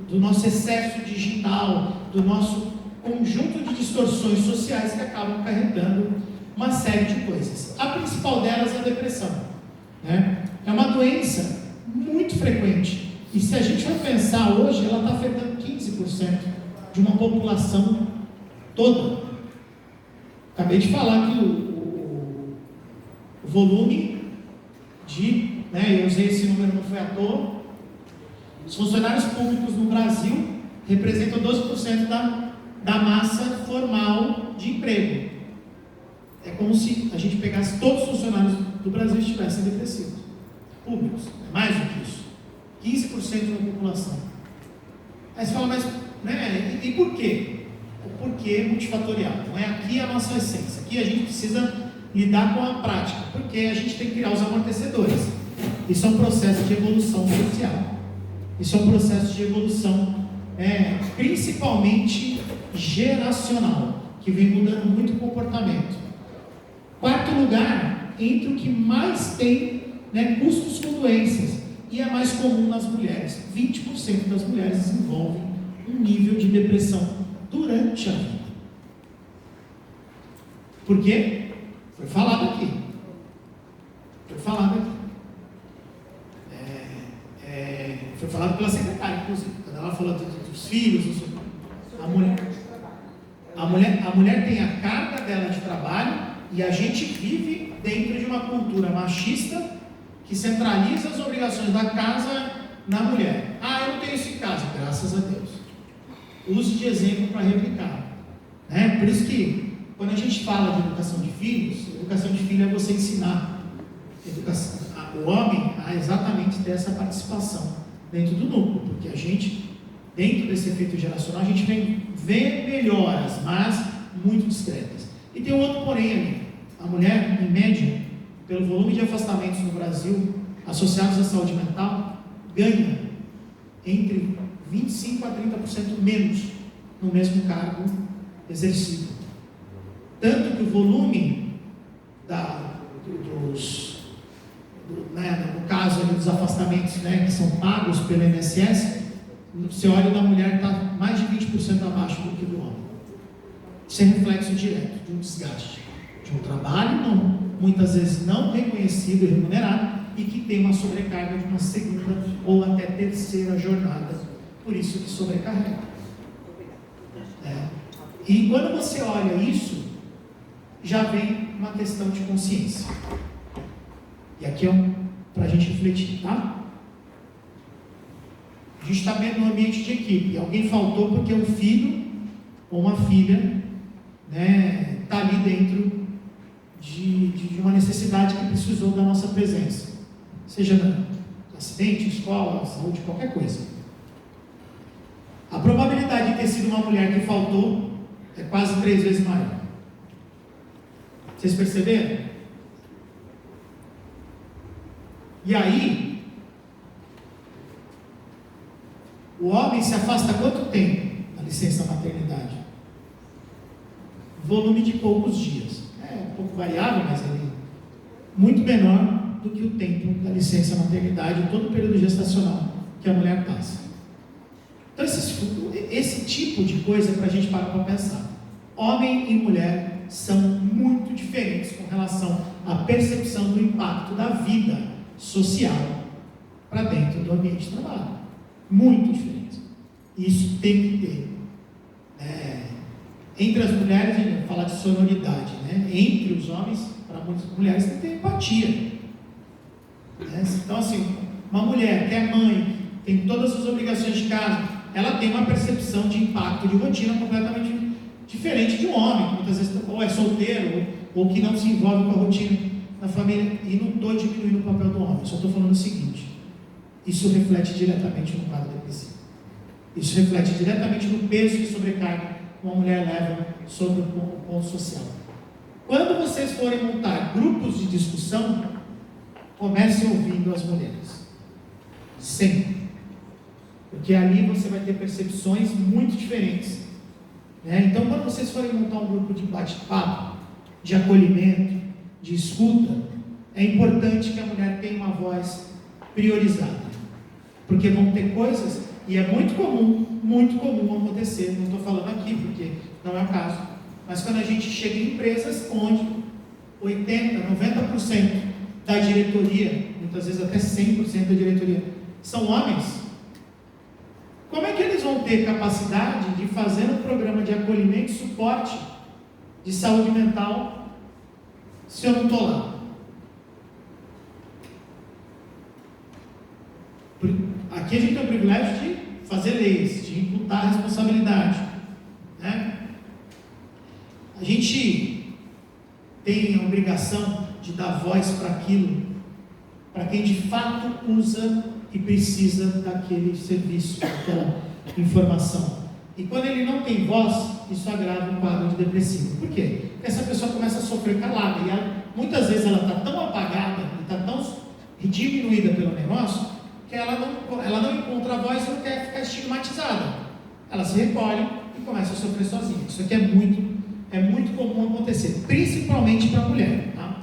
do nosso excesso digital, do nosso conjunto de distorções sociais que acabam acarretando uma série de coisas. A principal delas é a depressão, né? É uma doença muito frequente, e se a gente vai pensar hoje, ela está afetando 15% de uma população toda. Acabei de falar que o volume de, eu usei esse número, não foi à toa, os funcionários públicos no Brasil representam 12% da massa formal de emprego. É como se a gente pegasse todos os funcionários do Brasil e estivessem depressivos, públicos, mais do que isso, 15% da população. Aí você fala, mas, e por quê? O porquê é multifatorial, não é aqui a nossa essência, aqui a gente precisa lidar com a prática, porque a gente tem que criar os amortecedores. Isso é um processo de evolução social, isso é um processo de evolução, principalmente geracional, que vem mudando muito o comportamento. Quarto lugar, entre o que mais tem custos com doenças, e é mais comum nas mulheres. 20% das mulheres desenvolvem um nível de depressão durante a vida. Por quê? Foi falado aqui. Foi falado pela secretária, inclusive, quando ela falou dos filhos. A mulher tem a carga dela de trabalho, e a gente vive dentro de uma cultura machista que centraliza as obrigações da casa na mulher. Eu não tenho isso em casa, graças a Deus. Use de exemplo para replicar. Por isso que, quando a gente fala de educação de filhos, educação de filho é você ensinar o homem a exatamente ter essa participação dentro do núcleo, porque a gente, dentro desse efeito geracional, a gente vem ver melhoras, mas muito discretas. E tem um outro porém ali. A mulher, em média, pelo volume de afastamentos no Brasil associados à saúde mental, ganha entre 25% a 30% menos no mesmo cargo exercido. Tanto que o volume no caso ali, dos afastamentos que são pagos pelo INSS, você olha, da mulher está mais de 20% abaixo do que do homem. Isso é reflexo direto de um desgaste, de um trabalho muitas vezes não reconhecido e remunerado, e que tem uma sobrecarga de uma segunda ou até terceira jornada, por isso que sobrecarrega. E quando você olha isso, já vem uma questão de consciência. E aqui é para a gente refletir, tá? A gente está vendo no ambiente de equipe, alguém faltou porque um filho ou uma filha está ali dentro de uma necessidade que precisou da nossa presença, seja no acidente, escola, saúde, qualquer coisa. A probabilidade de ter sido uma mulher que faltou é quase 3 vezes maior. Vocês perceberam? E aí, o homem se afasta quanto tempo da licença maternidade? Volume de poucos dias. Um pouco variável, mas muito menor do que o tempo da licença maternidade, todo o período gestacional que a mulher passa. Então, esse tipo de coisa é para a gente parar para pensar. Homem e mulher são muito diferentes com relação à percepção do impacto da vida social para dentro do ambiente de trabalho. Muito diferentes. Isso tem que ter. Entre as mulheres, a gente vai falar de sonoridade, entre os homens, para muitas mulheres, tem que ter empatia. Então, assim, uma mulher que é mãe, tem todas as obrigações de casa, ela tem uma percepção de impacto de rotina completamente diferente de um homem, que muitas vezes ou é solteiro, ou que não se envolve com a rotina na família, e não estou diminuindo o papel do homem, só estou falando o seguinte: isso reflete diretamente no quadro depressivo. Isso reflete diretamente no peso e sobrecarga que uma mulher leva sobre o ponto social. Quando vocês forem montar grupos de discussão, comece ouvindo as mulheres. Sempre. Porque ali você vai ter percepções muito diferentes. Né? Então, quando vocês forem montar um grupo de bate-papo, de acolhimento, de escuta, é importante que a mulher tenha uma voz priorizada. Porque vão ter coisas, e é muito comum acontecer, não estou falando aqui porque não é o caso, mas quando a gente chega em empresas onde 80%, 90% da diretoria, muitas vezes até 100% da diretoria, são homens, como é que eles vão ter capacidade de fazer um programa de acolhimento e suporte de saúde mental se eu não estou lá? Aqui a gente tem o privilégio de fazer leis, de imputar a responsabilidade, né? A gente tem a obrigação de dar voz para aquilo, para quem de fato usa e precisa daquele serviço, daquela informação. E quando ele não tem voz, isso agrava um quadro de depressivo. Por quê? Porque essa pessoa começa a sofrer calada, e muitas vezes ela está tão apagada, está tão diminuída pelo negócio, que ela não encontra a voz e não quer ficar estigmatizada. Ela se recolhe e começa a sofrer sozinha. Isso aqui é muito comum acontecer, principalmente para a mulher. Tá?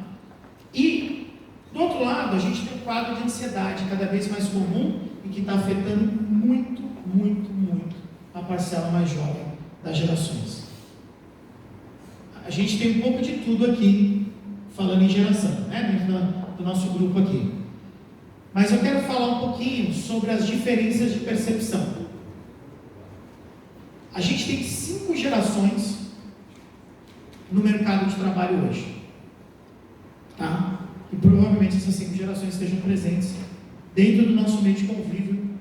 E, do outro lado, a gente tem um quadro de ansiedade cada vez mais comum e que está afetando muito a parcela mais jovem das gerações. A gente tem um pouco de tudo aqui, falando em geração, né? Dentro do nosso grupo aqui. Mas eu quero falar um pouquinho sobre as diferenças de percepção. A gente tem 5 gerações no mercado de trabalho hoje. Tá? E provavelmente essas 5 gerações estejam presentes dentro do nosso meio de convívio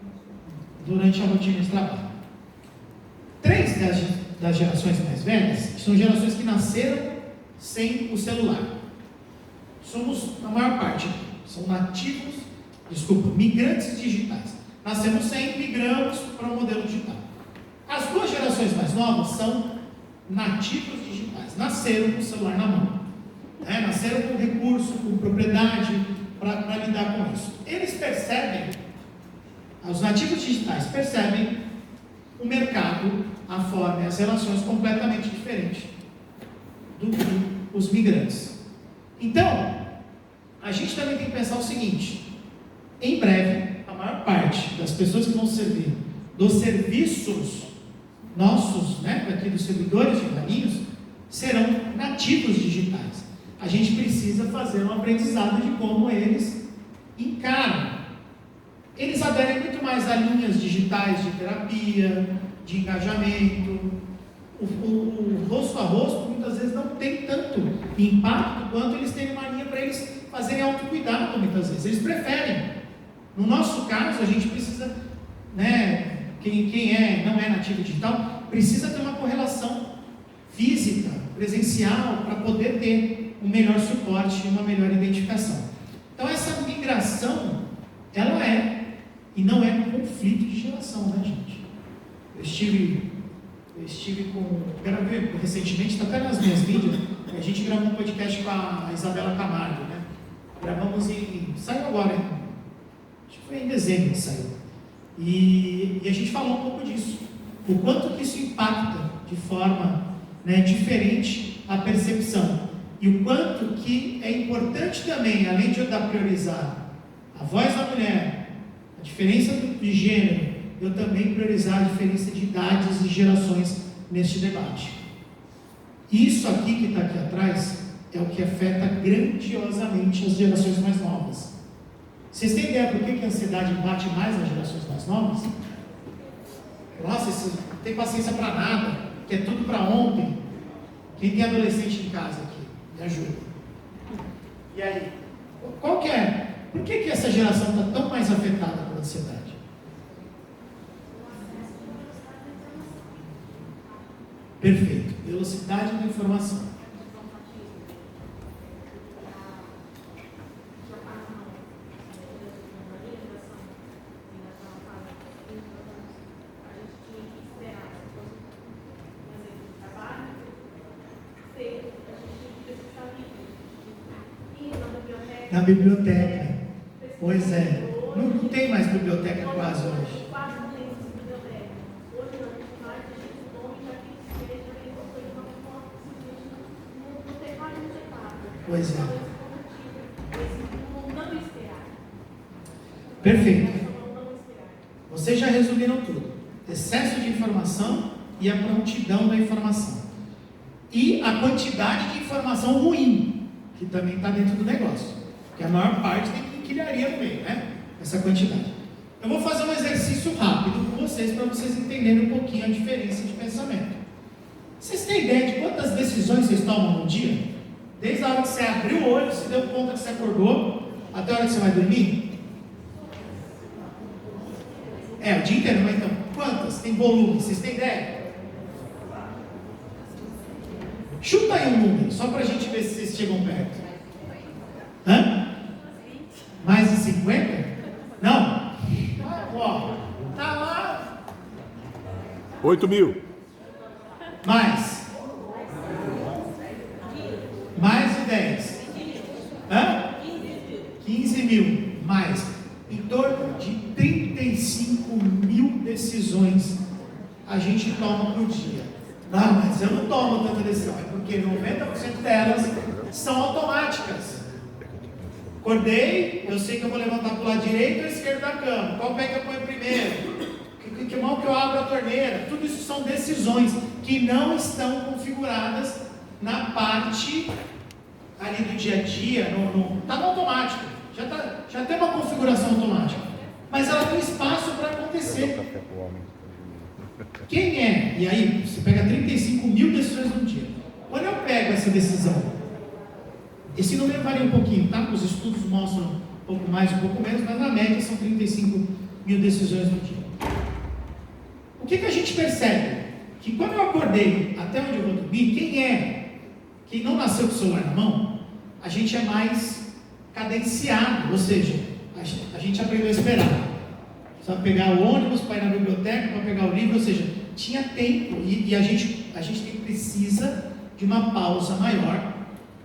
durante a rotina de trabalho. 3 das gerações mais velhas são gerações que nasceram sem o celular. Somos, a maior parte, são migrantes digitais. Nascemos sem, migramos para o modelo digital. As 2 gerações mais novas são nativos digitais, nasceram com o celular na mão, né? Nasceram com recurso, com propriedade para lidar com isso. Eles percebem, os nativos digitais percebem o mercado, a forma e as relações completamente diferentes do que os migrantes. Então, a gente também tem que pensar o seguinte: em breve, a maior parte das pessoas que vão servir dos serviços nossos, né, aqui dos servidores de Valinhos, serão nativos digitais. A gente precisa fazer um aprendizado de como eles encaram. Eles aderem muito mais a linhas digitais de terapia, de engajamento. O rosto a rosto muitas vezes não tem tanto impacto quanto eles têm uma linha para eles fazerem autocuidado muitas vezes. Eles preferem. No nosso caso, a gente precisa, né, quem não é nativo digital, precisa ter uma correlação física, presencial, para poder ter um melhor suporte e uma melhor identificação. Então essa migração, ela e não é um conflito de geração, né, gente? Eu estive gravei recentemente, está até nas minhas mídias, a gente gravou um podcast com a Isabela Camargo, né? Gravamos saiu agora, acho que foi em dezembro que saiu. E a gente falou um pouco disso, o quanto que isso impacta de forma, né, diferente a percepção, e o quanto que é importante também, além de eu priorizar a voz da mulher, a diferença de gênero, eu também priorizar a diferença de idades e gerações neste debate. Isso aqui que está aqui atrás é o que afeta grandiosamente as gerações mais novas. Vocês têm ideia por que a ansiedade bate mais nas gerações mais novas? Nossa, isso não tem paciência para nada, que é tudo para ontem. Quem tem adolescente em casa aqui? Me ajuda. E aí? Qual que é? Por que essa geração está tão mais afetada pela ansiedade? Perfeito. Velocidade da informação. Na biblioteca. Pois é. Não tem mais biblioteca quase hoje. Pois é. Perfeito. Vocês já resumiram tudo. Excesso de informação e a prontidão da informação. E a quantidade de informação ruim, que também está dentro do negócio. Porque a maior parte tem quinquilharia no meio, né? Essa quantidade. Eu vou fazer um exercício rápido com vocês, para vocês entenderem um pouquinho a diferença de pensamento. Vocês têm ideia de quantas decisões vocês tomam no dia? Desde a hora que você abriu o olho, se deu conta que você acordou, até a hora que você vai dormir? O dia inteiro, mas então, quantas? Tem volume, vocês têm ideia? Chuta aí um número, só para a gente ver se vocês chegam perto. Hã? Mais de 50? Não? Ó, tá lá. 8.000. Mais. Mais de 10. Hã? 15 mil. Mais. Em torno de 35 mil decisões a gente toma por dia. Ah, mas eu não tomo tanta decisão. É porque 90% delas são automáticas. Acordei, eu sei que eu vou levantar para o lado direito ou esquerdo da cama. Qual pé que eu ponho primeiro? Que mão que eu abro a torneira? Tudo isso são decisões que não estão configuradas na parte ali do dia a dia. Está no automático. Já tem uma configuração automática. Mas ela tem espaço para acontecer. Quem é? E aí, você pega 35 mil decisões no dia. Quando eu pego essa decisão, esse número varia um pouquinho, tá? Os estudos mostram um pouco mais, um pouco menos, mas na média são 35 mil decisões no dia. O que a gente percebe? Que quando eu acordei até onde eu vou dormir, quem não nasceu com o celular na mão, a gente é mais cadenciado, ou seja, a gente aprendeu a esperar. Só pegar o ônibus para ir na biblioteca, para pegar o livro, ou seja, tinha tempo e a gente precisa de uma pausa maior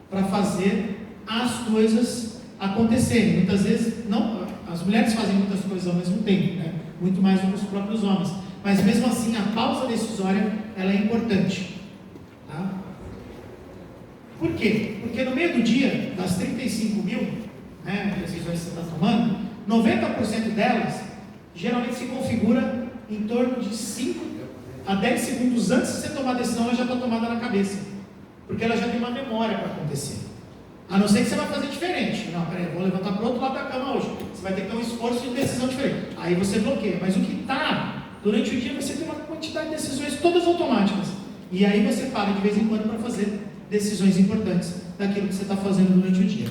para fazer as coisas acontecerem. Muitas vezes, não, as mulheres fazem muitas coisas ao mesmo tempo, né? Muito mais do que os próprios homens. Mas mesmo assim, a pausa decisória, ela é importante. Tá? Por quê? Porque no meio do dia, das 35 mil decisões que você está tomando, 90% delas geralmente se configura em torno de 5 a 10 segundos antes de você tomar a decisão, ela já está tomada na cabeça. Porque ela já tem uma memória para acontecer. A não ser que você vai fazer diferente. Não, peraí, eu vou levantar para o outro lado da cama hoje. Você vai ter que ter um esforço de decisão diferente. Aí você bloqueia. Mas o que está, durante o dia você tem uma quantidade de decisões todas automáticas. E aí você para de vez em quando para fazer decisões importantes daquilo que você está fazendo durante o dia.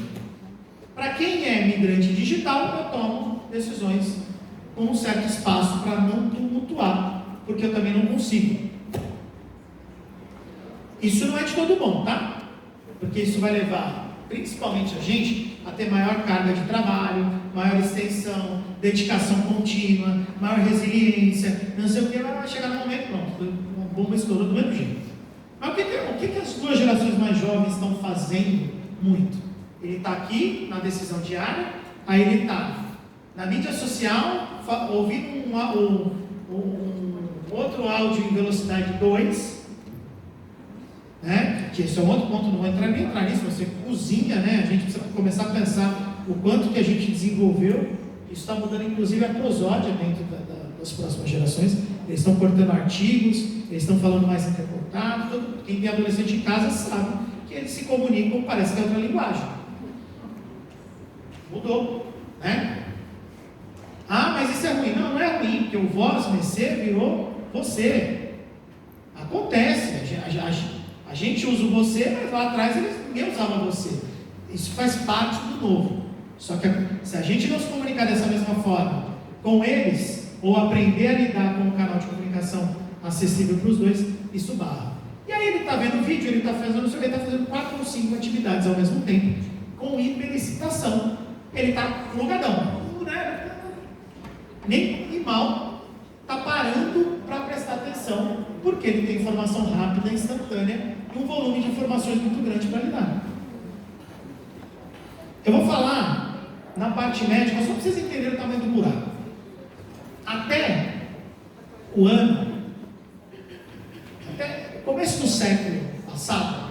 Para quem é migrante digital, eu tomo decisões com um certo espaço para não tumultuar, porque eu também não consigo. Isso não é de todo mundo, tá? Porque isso vai levar, principalmente a gente, a ter maior carga de trabalho, maior extensão, dedicação contínua, maior resiliência, não sei o que, vai chegar no momento, pronto, uma bomba estourou do mesmo jeito. Mas o que as duas gerações mais jovens estão fazendo muito? Ele está aqui, na decisão diária, aí ele está na mídia social, ouvindo um outro áudio em velocidade 2, né? Que esse é um outro ponto, não vou nem entrar nisso, você cozinha, né? A gente precisa começar a pensar o quanto que a gente desenvolveu. Isso está mudando inclusive a prosódia dentro das próximas gerações. Eles estão cortando artigos, eles estão falando mais intercortado. Quem tem adolescente em casa sabe que eles se comunicam, parece que é outra linguagem. Mudou, né? Ah, mas isso é ruim. Não é ruim, porque o vós mercê virou você. Acontece, a gente usa o você, mas lá atrás ninguém usava você. Isso faz parte do novo. Só que se a gente não se comunicar dessa mesma forma com eles, ou aprender a lidar com um canal de comunicação acessível para os dois, isso barra. E aí ele está vendo vídeo, ele está fazendo, não sei o que, ele está fazendo 4 ou 5 atividades ao mesmo tempo, com hiperexcitação. Ele está plugadão, né? Nem mal está parando para prestar atenção, porque ele tem informação rápida, instantânea e um volume de informações muito grande para lidar. Eu vou falar na parte médica, só para vocês entenderem o tamanho do buraco. Até o começo do século passado,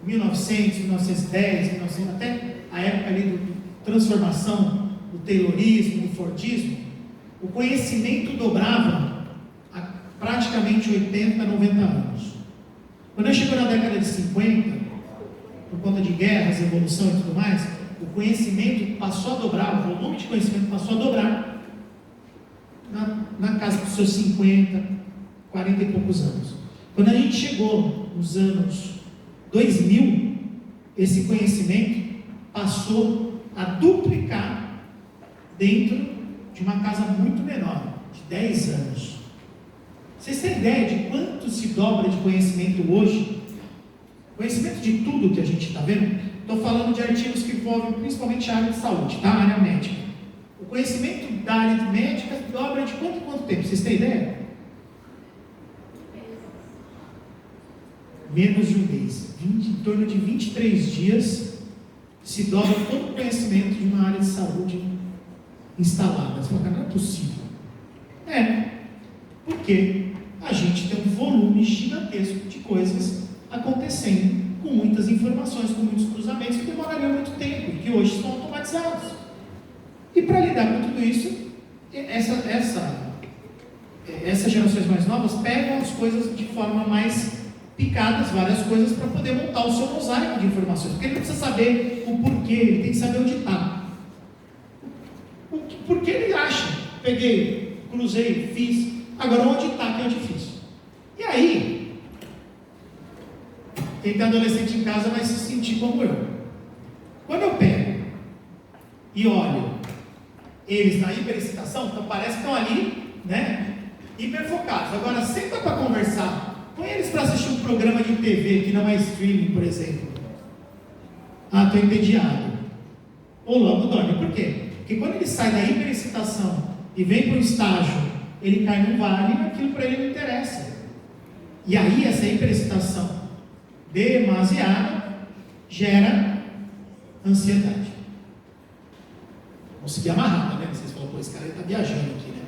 1900, 1910, 1900, até a época ali da transformação, do Taylorismo, do Fordismo, o conhecimento dobrava a praticamente 80, 90 anos. Quando chegou na década de 50, por conta de guerras, evolução e tudo mais, o conhecimento passou a dobrar, o volume de conhecimento passou a dobrar na casa dos seus 50, 40 e poucos anos. Quando a gente chegou nos anos 2000, esse conhecimento passou a duplicar dentro de uma casa muito menor, de 10 anos. Vocês têm ideia de quanto se dobra de conhecimento hoje? Conhecimento de tudo que a gente está vendo. Estou falando de artigos que envolvem principalmente a área de saúde, tá? A área médica. O conhecimento da área médica dobra de quanto em quanto tempo? Vocês têm ideia? Menos de um mês. Em torno de 23 dias se dobra todo o conhecimento de uma área de saúde instalada. Você fala, não é possível. Porque a gente tem um volume gigantesco de coisas acontecendo, com muitas informações, com muitos cruzamentos que demorariam muito tempo e que hoje estão automatizados. E para lidar com tudo isso, essas gerações mais novas pegam as coisas de forma mais picadas, várias coisas, para poder montar o seu mosaico de informações. Porque ele não precisa saber o porquê, ele tem que saber onde está. Porque ele acha, peguei, cruzei, fiz, agora onde está que é difícil. E aí, quem tem adolescente em casa vai se sentir como eu. Quando eu pego e olho eles na hiperexcitação, então parece que estão ali, hiperfocados. Agora, senta para conversar, põe eles para assistir um programa de TV que não é streaming, por exemplo. Estou entediado. Ou logo dorme. Por quê? Porque quando ele sai da hiperexcitação e vem para um estágio, ele cai num vale e aquilo para ele não interessa. E aí essa hiperexcitação demasiada gera ansiedade. Consegui amarrar, né? Vocês falam, esse cara está viajando aqui, né?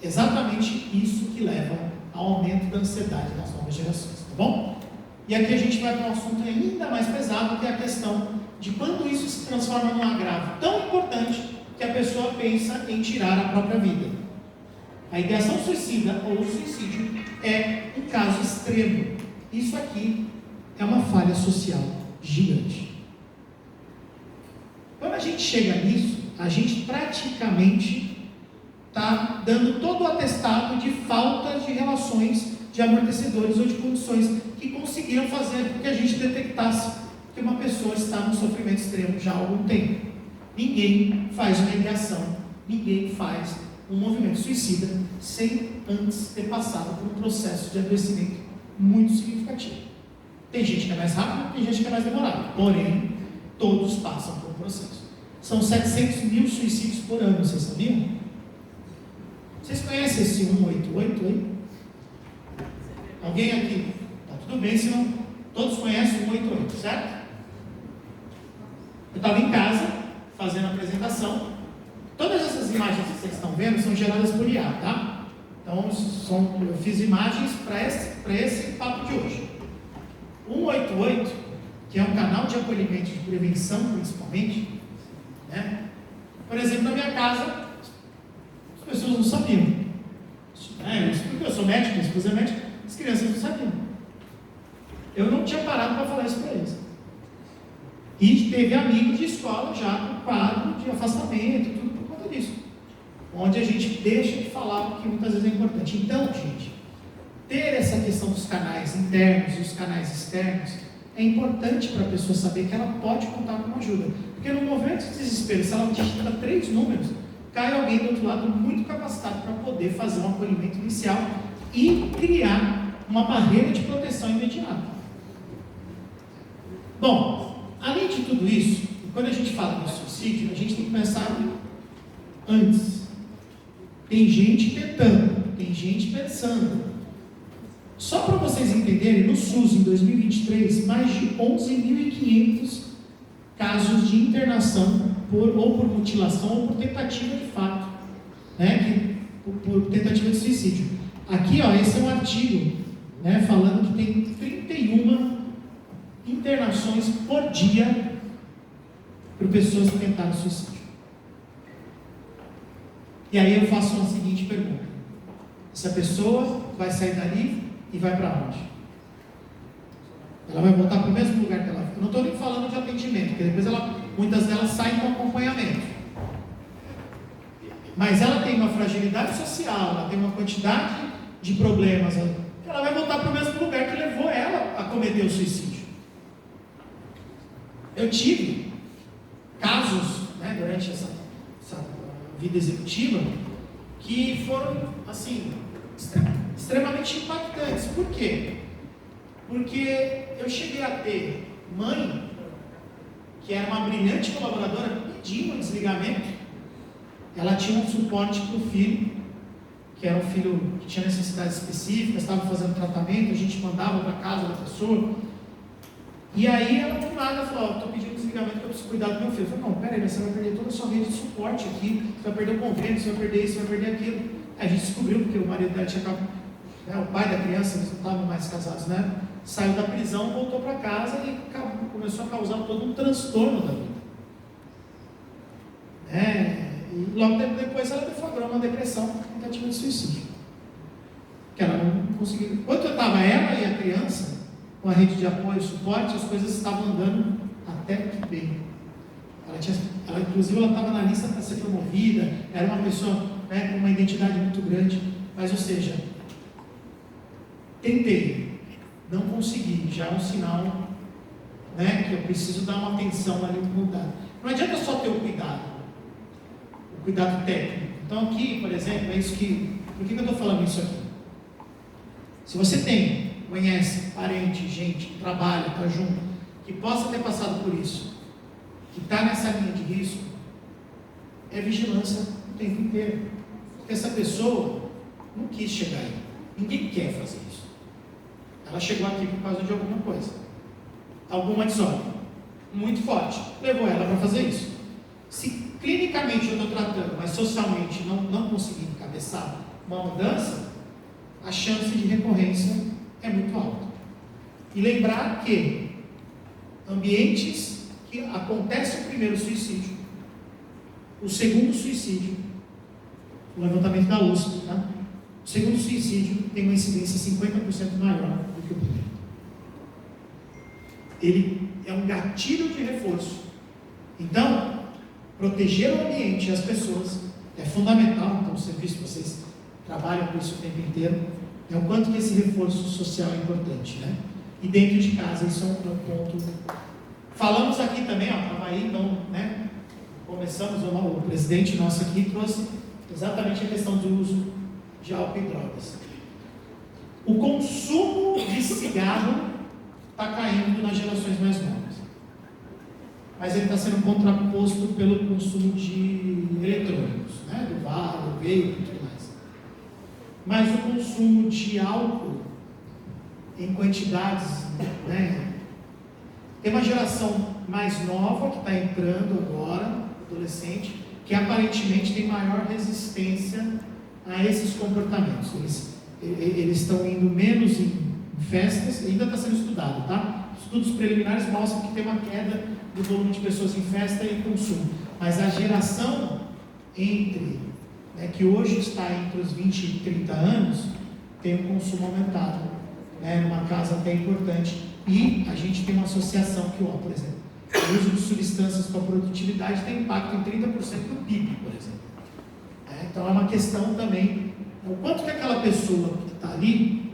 Exatamente isso que leva ao aumento da ansiedade nas novas gerações, tá bom? E aqui a gente vai para um assunto ainda mais pesado, que é a questão de quando isso se transforma num agravo tão importante que a pessoa pensa em tirar a própria vida. A ideação suicida ou o suicídio é um caso extremo. Isso aqui é uma falha social gigante. Quando a gente chega nisso, a gente praticamente está dando todo o atestado de falta de relações de amortecedores ou de condições que conseguiram fazer com que a gente detectasse que uma pessoa está num sofrimento extremo já há algum tempo. Ninguém faz uma ideação, ninguém faz um movimento suicida sem antes ter passado por um processo de adoecimento muito significativo. Tem gente que é mais rápido, tem gente que é mais demorado, porém, todos passam por um processo. São 700 mil suicídios por ano, vocês sabiam? Vocês conhecem esse 188 aí? Alguém aqui? Tá tudo bem, se não, todos conhecem o 188, certo? Eu estava em casa, fazendo a apresentação. Todas essas imagens que vocês estão vendo são geradas por IA, tá? Então, eu fiz imagens para esse papo de hoje. 188, que é um canal de acolhimento de prevenção, principalmente, por exemplo, na minha casa, as pessoas não sabiam. Porque eu sou médico, minha esposa é médica, as crianças não sabiam. Eu não tinha parado para falar isso para eles. E teve amigos de escola já com quadro de afastamento, tudo por conta disso. Onde a gente deixa de falar o que muitas vezes é importante. Então, gente, ter essa questão dos canais internos e os canais externos é importante para a pessoa saber que ela pode contar com ajuda. Porque no movimento de desespero, se ela digita 3 números, cai alguém do outro lado muito capacitado para poder fazer um acolhimento inicial e criar uma barreira de proteção imediata. Bom, além de tudo isso, quando a gente fala do suicídio, a gente tem que pensar antes. Tem gente tentando, tem gente pensando. Só para vocês entenderem, no SUS, em 2023, mais de 11.500 casos de internação ou por mutilação ou por tentativa de fato, né? Por tentativa de suicídio. Aqui, ó, esse é um artigo, né, falando que tem 31 internações por dia por pessoas que tentaram suicídio. E aí eu faço a seguinte pergunta: essa pessoa vai sair dali e vai para onde? Ela vai voltar para o mesmo lugar que ela foi. Eu não estou nem falando de atendimento, porque depois muitas delas saem com acompanhamento. Mas ela tem uma fragilidade social, ela tem uma quantidade de problemas, ela vai voltar para o mesmo lugar que levou ela a cometer o suicídio. Eu tive casos, né, durante essa vida executiva que foram, assim, extremamente impactantes. Por quê? Porque eu cheguei a ter mãe, que era uma brilhante colaboradora, pedindo um desligamento. Ela tinha um suporte para o filho, que era um filho que tinha necessidades específicas, estava fazendo tratamento, a gente mandava para casa da pessoa. E aí ela do nada falou: estou pedindo desligamento porque eu preciso cuidar do meu filho. Eu falei: não, peraí, mas você vai perder toda a sua rede de suporte aqui, você vai perder o convênio, você vai perder isso, você vai perder aquilo. Aí a gente descobriu, porque o marido dela tinha acabado, né, o pai da criança, eles não estavam mais casados, né? Saiu da prisão, voltou para casa e começou a causar todo um transtorno da vida. E logo depois ela deflagrou uma depressão, tentativa de suicídio. Que ela não conseguiu. Enquanto eu estava ela e a criança, com a rede de apoio e suporte, as coisas estavam andando até que bem. Inclusive, ela estava na lista para ser promovida, era uma pessoa, né, com uma identidade muito grande, mas, ou seja, tentei, não consegui, já é um sinal, né, que eu preciso dar uma atenção ali, mudar. Não adianta só ter o cuidado técnico. Então aqui, por exemplo, é isso que... Por que eu estou falando isso aqui? Se você conhece, parente, gente que trabalha, está junto, que possa ter passado por isso, que está nessa linha de risco, é vigilância o tempo inteiro. Porque essa pessoa não quis chegar aí. Ninguém quer fazer isso. Ela chegou aqui por causa de alguma coisa. Alguma desordem muito forte levou ela para fazer isso. Se clinicamente eu estou tratando, mas socialmente não consegui encabeçar uma mudança, a chance de recorrência é muito alta. E lembrar que ambientes que acontece o primeiro suicídio, o segundo suicídio, o levantamento da USP, tá? O segundo suicídio tem uma incidência 50% maior do que o primeiro. Ele é um gatilho de reforço. Então, proteger o ambiente e as pessoas é fundamental. Então, o serviço, vocês trabalham com isso o tempo inteiro, é o quanto que esse reforço social é importante, né? E dentro de casa, isso é um ponto. Falamos aqui também, estava aí, então, né? Começamos, o presidente nosso aqui trouxe exatamente a questão do uso de álcool e drogas. O consumo de cigarro está caindo nas gerações mais novas, mas ele está sendo contraposto pelo consumo de eletrônicos, né? Do vale, do veio e tudo mais. Mas o consumo de álcool em quantidades, né? Tem uma geração mais nova que está entrando agora, adolescente, que aparentemente tem maior resistência a esses comportamentos. Eles estão indo menos em festas, ainda está sendo estudado, tá? Estudos preliminares mostram que tem uma queda do volume de pessoas em festa e consumo. Mas a geração entre, né, que hoje está entre os 20 e 30 anos, tem um consumo aumentado, né, numa casa até importante. E a gente tem uma associação que, por exemplo, o uso de substâncias com a produtividade tem impacto em 30% do PIB, por exemplo. Então é uma questão também, o quanto que aquela pessoa que está ali,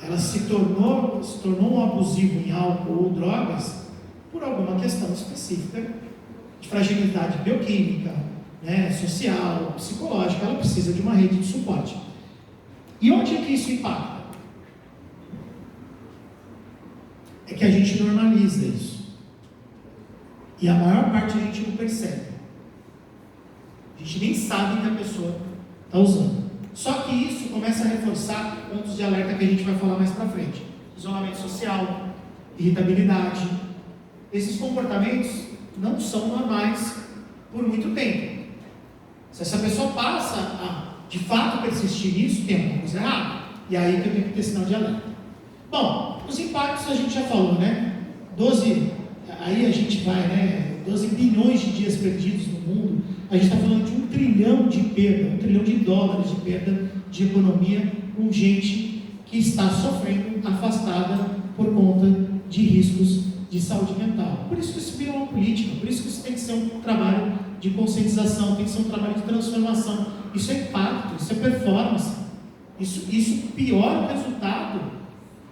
ela se tornou um abusivo em álcool ou drogas por alguma questão específica de fragilidade bioquímica, né, social, psicológica. Ela precisa de uma rede de suporte. E onde é que isso impacta? É que a gente normaliza isso. E a maior parte a gente não percebe. A gente nem sabe que a pessoa está usando. Só que isso começa a reforçar pontos de alerta que a gente vai falar mais para frente. Isolamento social, irritabilidade. Esses comportamentos não são normais por muito tempo. Se essa pessoa passa a, de fato, persistir nisso, tem alguma coisa errada. E aí que eu tenho que ter sinal de alerta. Bom, os impactos a gente já falou, né? 12, aí a gente vai, né? 12 bilhões de dias perdidos no mundo. A gente está falando de 1 trilhão de perda, 1 trilhão de dólares de perda de economia com gente que está sofrendo, afastada por conta de riscos de saúde mental. Por isso que isso vira uma política, por isso que isso tem que ser um trabalho de conscientização, tem que ser um trabalho de transformação. Isso é impacto, isso é performance. Isso piora o resultado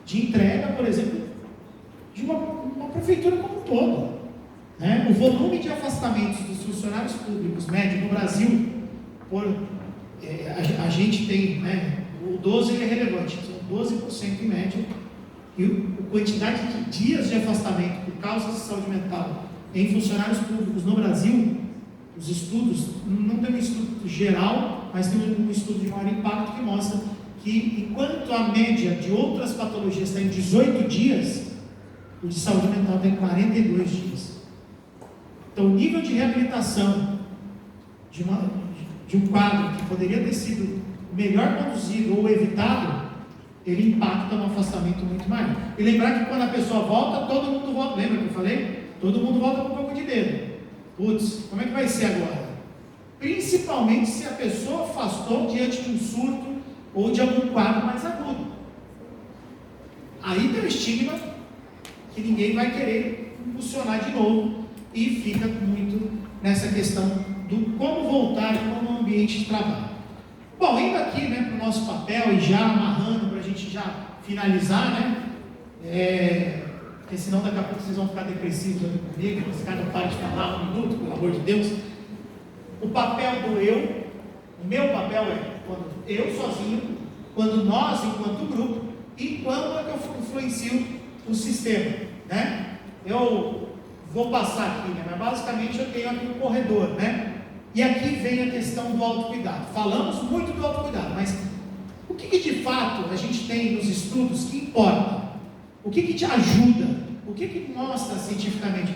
de entrega, por exemplo, de uma prefeitura como um todo. Né? O volume de afastamentos dos funcionários públicos médio no Brasil, a gente tem, né, o 12 é relevante, são 12% em média, e a quantidade de dias de afastamento por causa de saúde mental em funcionários públicos no Brasil, os estudos, não tem um estudo geral, mas tem um estudo de maior impacto que mostra que, enquanto a média de outras patologias está em 18 dias, o de saúde mental tem 42 dias. Então, o nível de reabilitação de um quadro que poderia ter sido melhor conduzido ou evitado, ele impacta no afastamento muito maior. E lembrar que quando a pessoa volta, todo mundo volta. Lembra que eu falei? Todo mundo volta com um pouco de dedo. Putz, como é que vai ser agora? Principalmente se a pessoa afastou diante de um surto ou de algum quadro mais agudo. Aí tem o estigma que ninguém vai querer impulsionar de novo e fica muito nessa questão do como voltar para um ambiente de trabalho. Bom, indo aqui, né, para o nosso papel e já amarrando para a gente já finalizar, né? Porque senão daqui a pouco vocês vão ficar depressivos comigo, esse cara não para de falar um minuto, pelo amor de Deus. O papel do eu, o meu papel é quando eu sozinho, quando nós enquanto grupo e quando é que eu influencio o sistema, né? Eu vou passar aqui, né? Mas basicamente eu tenho aqui um corredor, né? E aqui vem a questão do autocuidado. Falamos muito do autocuidado, mas o que de fato a gente tem nos estudos que importa? O que te ajuda? O que mostra cientificamente?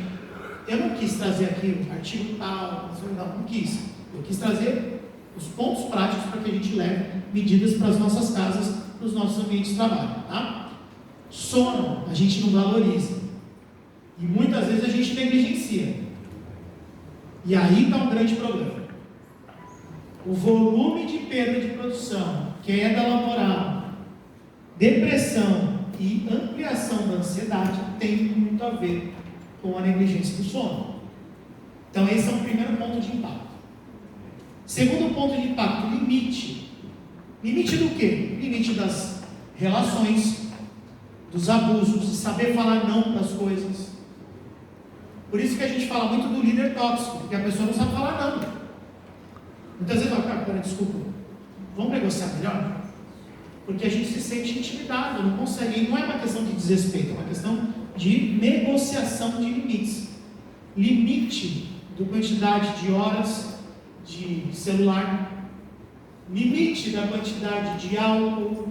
Eu não quis trazer aqui um artigo tal, não quis. Eu quis trazer os pontos práticos para que a gente leve medidas para as nossas casas, para os nossos ambientes de trabalho, tá? Sono, a gente não valoriza. E muitas vezes a gente negligencia. E aí está um grande problema. O volume de perda de produção, queda laboral, depressão e ampliação da ansiedade tem muito a ver com a negligência do sono. Então esse é o primeiro ponto de impacto. Segundo ponto de impacto, limite. Limite do quê? Limite das relações, dos abusos, de saber falar não para as coisas. Por isso que a gente fala muito do líder tóxico, porque a pessoa não sabe falar não. Muitas vezes fala, cara, desculpa, vamos negociar melhor? Porque a gente se sente intimidado, não consegue. E não é uma questão de desrespeito, é uma questão de negociação de limites. Limite da quantidade de horas de celular, limite da quantidade de álcool,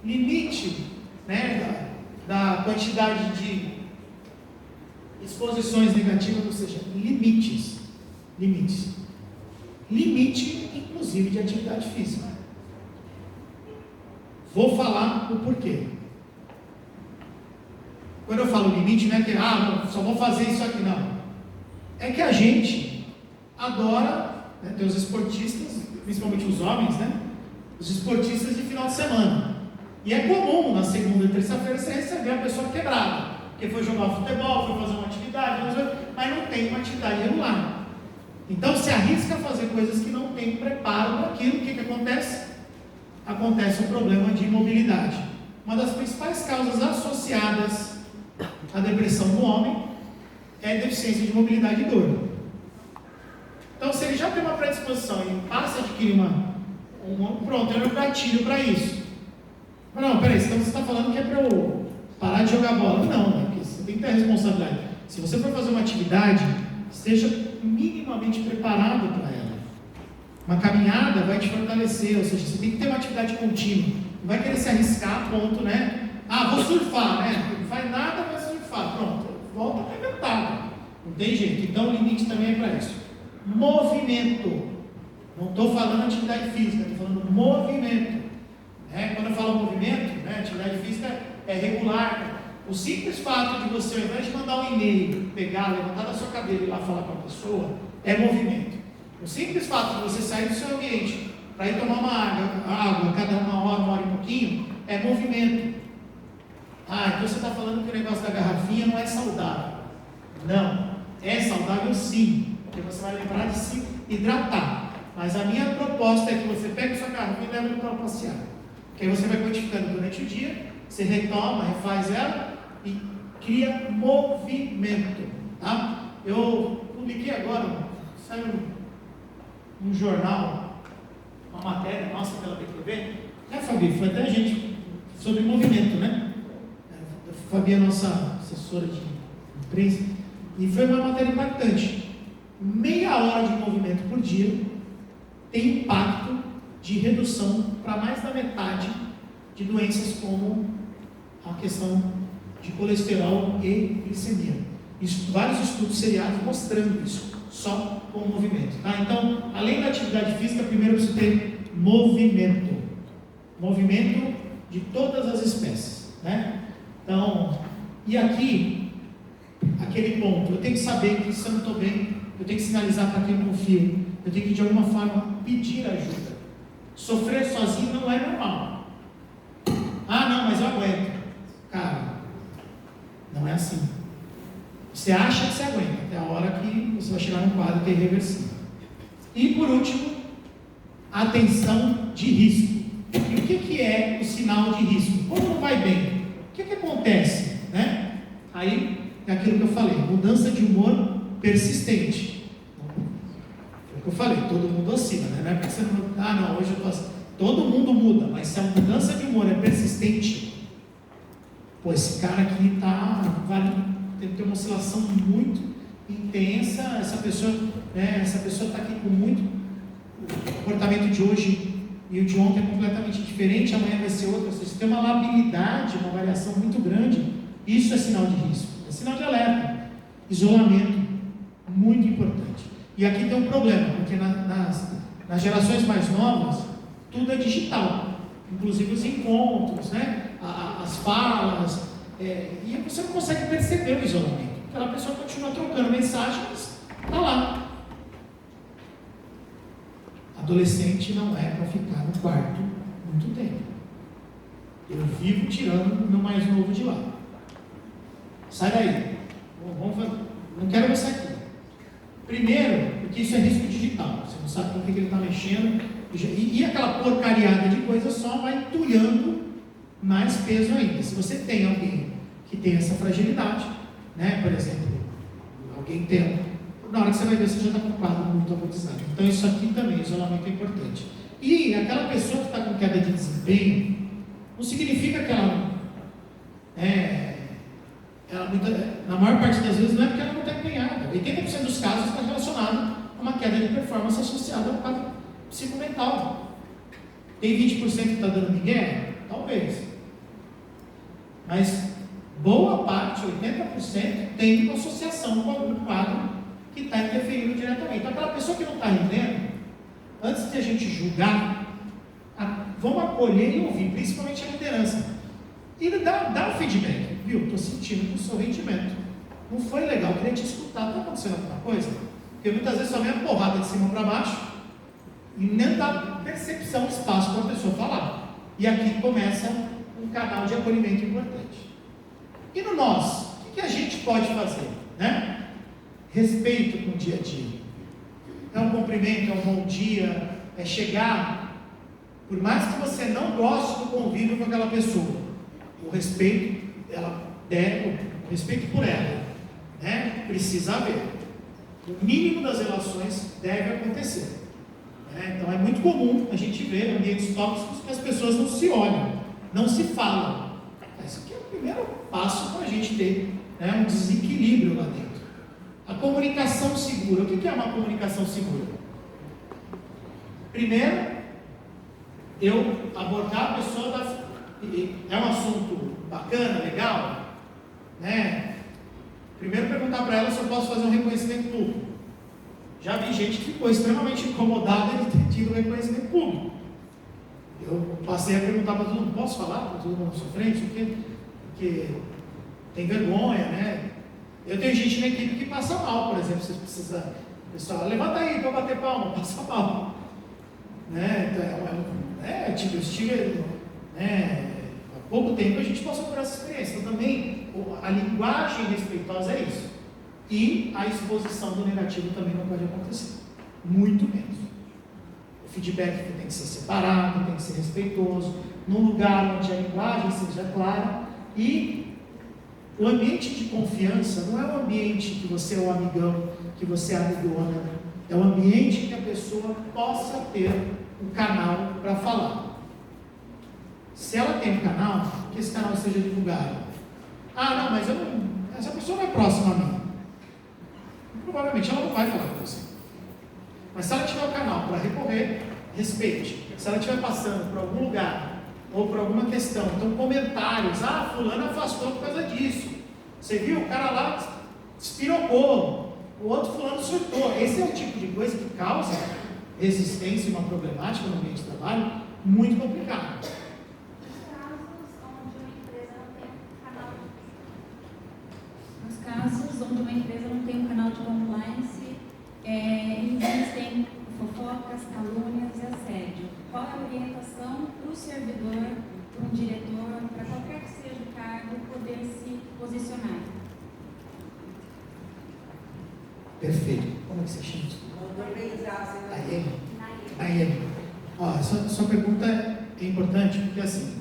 limite, né, da quantidade de exposições negativas, ou seja, limites. Limite, inclusive, de atividade física. Vou falar o porquê. Quando eu falo limite, não é que, não, só vou fazer isso aqui, não. É que a gente adora, né, ter os esportistas, principalmente os homens, né? Os esportistas de final de semana. E é comum, na segunda e terça-feira, você receber a pessoa quebrada. Porque foi jogar futebol, foi fazer uma atividade, mas não tem uma atividade regular. Então se arrisca a fazer coisas que não tem preparo para aquilo. O que acontece? Acontece um problema de imobilidade. Uma das principais causas associadas à depressão no homem é a deficiência de mobilidade e dor. Então se ele já tem uma predisposição e passa a adquirir pronto, é um gatilho para isso. Mas não, peraí, então você está falando que é para eu parar de jogar bola? Não, né? Porque você tem que ter a responsabilidade. Se você for fazer uma atividade, esteja minimamente preparado para ela. Uma caminhada vai te fortalecer, ou seja, você tem que ter uma atividade contínua. Não vai querer se arriscar a ponto, né? Vou surfar, né? Não faz nada, vai surfar. Pronto, volta arrebentado. Não tem jeito. Então o limite também é para isso. Movimento. Não estou falando atividade física, estou falando movimento. Quando eu falo movimento, atividade física é regular. O simples fato de você, ao invés de mandar um e-mail, pegar, levantar da sua cadeira e ir lá falar com a pessoa, é movimento. O simples fato de você sair do seu ambiente para ir tomar uma água a cada uma hora e pouquinho, é movimento. Então você está falando que o negócio da garrafinha não é saudável. Não, é saudável sim, porque você vai lembrar de se hidratar. Mas a minha proposta é que você pegue sua garrafinha e leve para passear. Porque aí você vai quantificando durante o dia, você retoma, refaz ela e cria movimento. Tá? Eu publiquei agora, saiu um jornal, uma matéria nossa pela BTV, Fabi? Foi até a gente, sobre movimento, né? A Fabi é nossa assessora de imprensa, e foi uma matéria impactante. Meia hora de movimento por dia tem impacto de redução para mais da metade de doenças como a questão de colesterol e glicemia. Vários estudos seriados mostrando isso, só com o movimento. Tá? Então, além da atividade física, primeiro você tem movimento. Movimento de todas as espécies. Né? Então, e aqui, aquele ponto, eu tenho que saber que se eu não estou bem, eu tenho que sinalizar para quem eu confio, eu tenho que de alguma forma pedir ajuda. Sofrer sozinho não é normal. Não, mas eu aguento. Cara, não é assim. Você acha que você aguenta, até a hora que você vai chegar num quadro que é irreversível. E por último, atenção de risco. E o que é o sinal de risco? Quando não vai bem, o que acontece? Né? Aí é aquilo que eu falei, mudança de humor persistente. É o que eu falei, todo mundo oscila, né? Não é porque você não, hoje eu estou assim. Todo mundo muda, mas se a mudança de humor é persistente, pô, esse cara aqui tem uma oscilação muito intensa, essa pessoa está aqui com muito, o comportamento de hoje e o de ontem é completamente diferente, amanhã vai ser outro, ou seja, tem uma labilidade, uma variação muito grande, isso é sinal de risco, é sinal de alerta, isolamento, muito importante. E aqui tem um problema, porque nas gerações mais novas, tudo é digital, inclusive os encontros, né? As falas, e você não consegue perceber o isolamento. Aquela pessoa continua trocando mensagens, está lá. Adolescente não é para ficar no quarto muito tempo. Eu vivo tirando o meu mais novo de lá. Sai daí. Não quero você aqui. Primeiro, porque isso é risco digital. Você não sabe com o que ele está mexendo. E aquela porcariada de coisa só vai entulhando mais peso ainda. Se você tem alguém que tem essa fragilidade, né? Por exemplo, alguém tem, na hora que você vai ver, você já está com o quadro muito agudizado. Então isso aqui também, isolamento é importante. E aquela pessoa que está com queda de desempenho, não significa que ela na maior parte das vezes não é porque ela não está empenhada. 80% dos casos está relacionado a uma queda de performance associada ao quadro psicomental. Tem 20% que está dando migué? Talvez. Mas boa parte, 80%, tem uma associação com algum quadro que está interferindo diretamente. Então, aquela pessoa que não está rendendo, antes de a gente julgar, vamos acolher e ouvir, principalmente a liderança. E dá um feedback. Viu? Estou sentindo que o seu rendimento não foi legal, queria te escutar. Está acontecendo alguma coisa? Porque muitas vezes só vem a porrada de cima para baixo e nem dá percepção, espaço para a pessoa falar. E aqui começa um canal de acolhimento importante. E no nós, o que a gente pode fazer? Né? Respeito com o dia a dia. É um cumprimento, é um bom dia, é chegar, por mais que você não goste do convívio com aquela pessoa, o respeito, o respeito por ela, né? Precisa haver. O mínimo das relações deve acontecer. Então é muito comum a gente ver ambientes tóxicos que as pessoas não se olham, não se falam. Esse aqui é o primeiro passo para a gente ter um desequilíbrio lá dentro. A comunicação segura. O que é uma comunicação segura? Primeiro, eu abordar a pessoa é um assunto bacana, legal, né? Primeiro perguntar para ela se eu posso fazer um reconhecimento público. Já vi gente que ficou extremamente incomodada de ter tido reconhecimento público. Eu passei a perguntar para todo mundo, posso falar para todo mundo na sua frente? Porque tem vergonha, né? Eu tenho gente na equipe que passa mal, por exemplo, você precisa, pessoal, levanta aí para bater palma, passa mal. Né? Então, tipo, eu estive, né? Há pouco tempo a gente passou por essa experiência. Então também a linguagem respeitosa é isso. E a exposição do negativo também não pode acontecer. Muito menos. O feedback tem que ser separado, tem que ser respeitoso, num lugar onde a linguagem seja clara. E o ambiente de confiança não é um ambiente que você é o amigão, que você é a amigona. É um ambiente que a pessoa possa ter um canal para falar. Se ela tem um canal, que esse canal seja divulgado. Ah, não, mas essa pessoa não é próxima a mim. Provavelmente ela não vai falar com você. Mas se ela tiver um canal para recorrer, respeite. Se ela estiver passando por algum lugar, ou por alguma questão, então comentários, fulano afastou por causa disso. Você viu, o cara lá espirocou, o outro fulano surtou. Esse é o tipo de coisa que causa resistência e uma problemática no ambiente de trabalho muito complicado. Nos casos onde uma empresa não tem um canal de compliance, existem fofocas, calúnias e assédio. Qual é a orientação para o servidor, para um diretor, para qualquer que seja o cargo, poder se posicionar? Perfeito. Como é que você chama? Nayeli. Sua pergunta é importante, porque assim,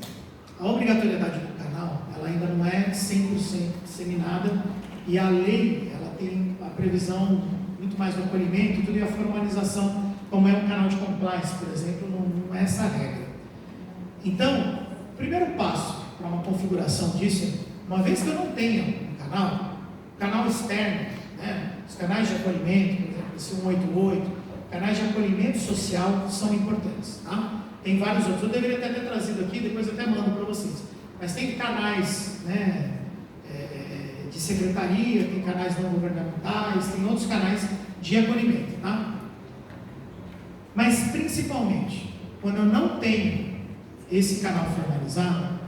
a obrigatoriedade do canal, ela ainda não é 100% disseminada, e a lei, ela tem a previsão muito mais do acolhimento e tudo, e a formalização, como é um canal de compliance, por exemplo, não é essa a regra. Então, o primeiro passo para uma configuração disso, uma vez que eu não tenha um canal externo, né, os canais de acolhimento, por exemplo, esse 188, canais de acolhimento social são importantes, tá? Tem vários outros, eu deveria até ter trazido aqui, depois eu até mando para vocês, mas tem canais, né, de secretaria, tem canais não governamentais, tem outros canais de acolhimento, tá? Mas principalmente, quando eu não tenho esse canal formalizado,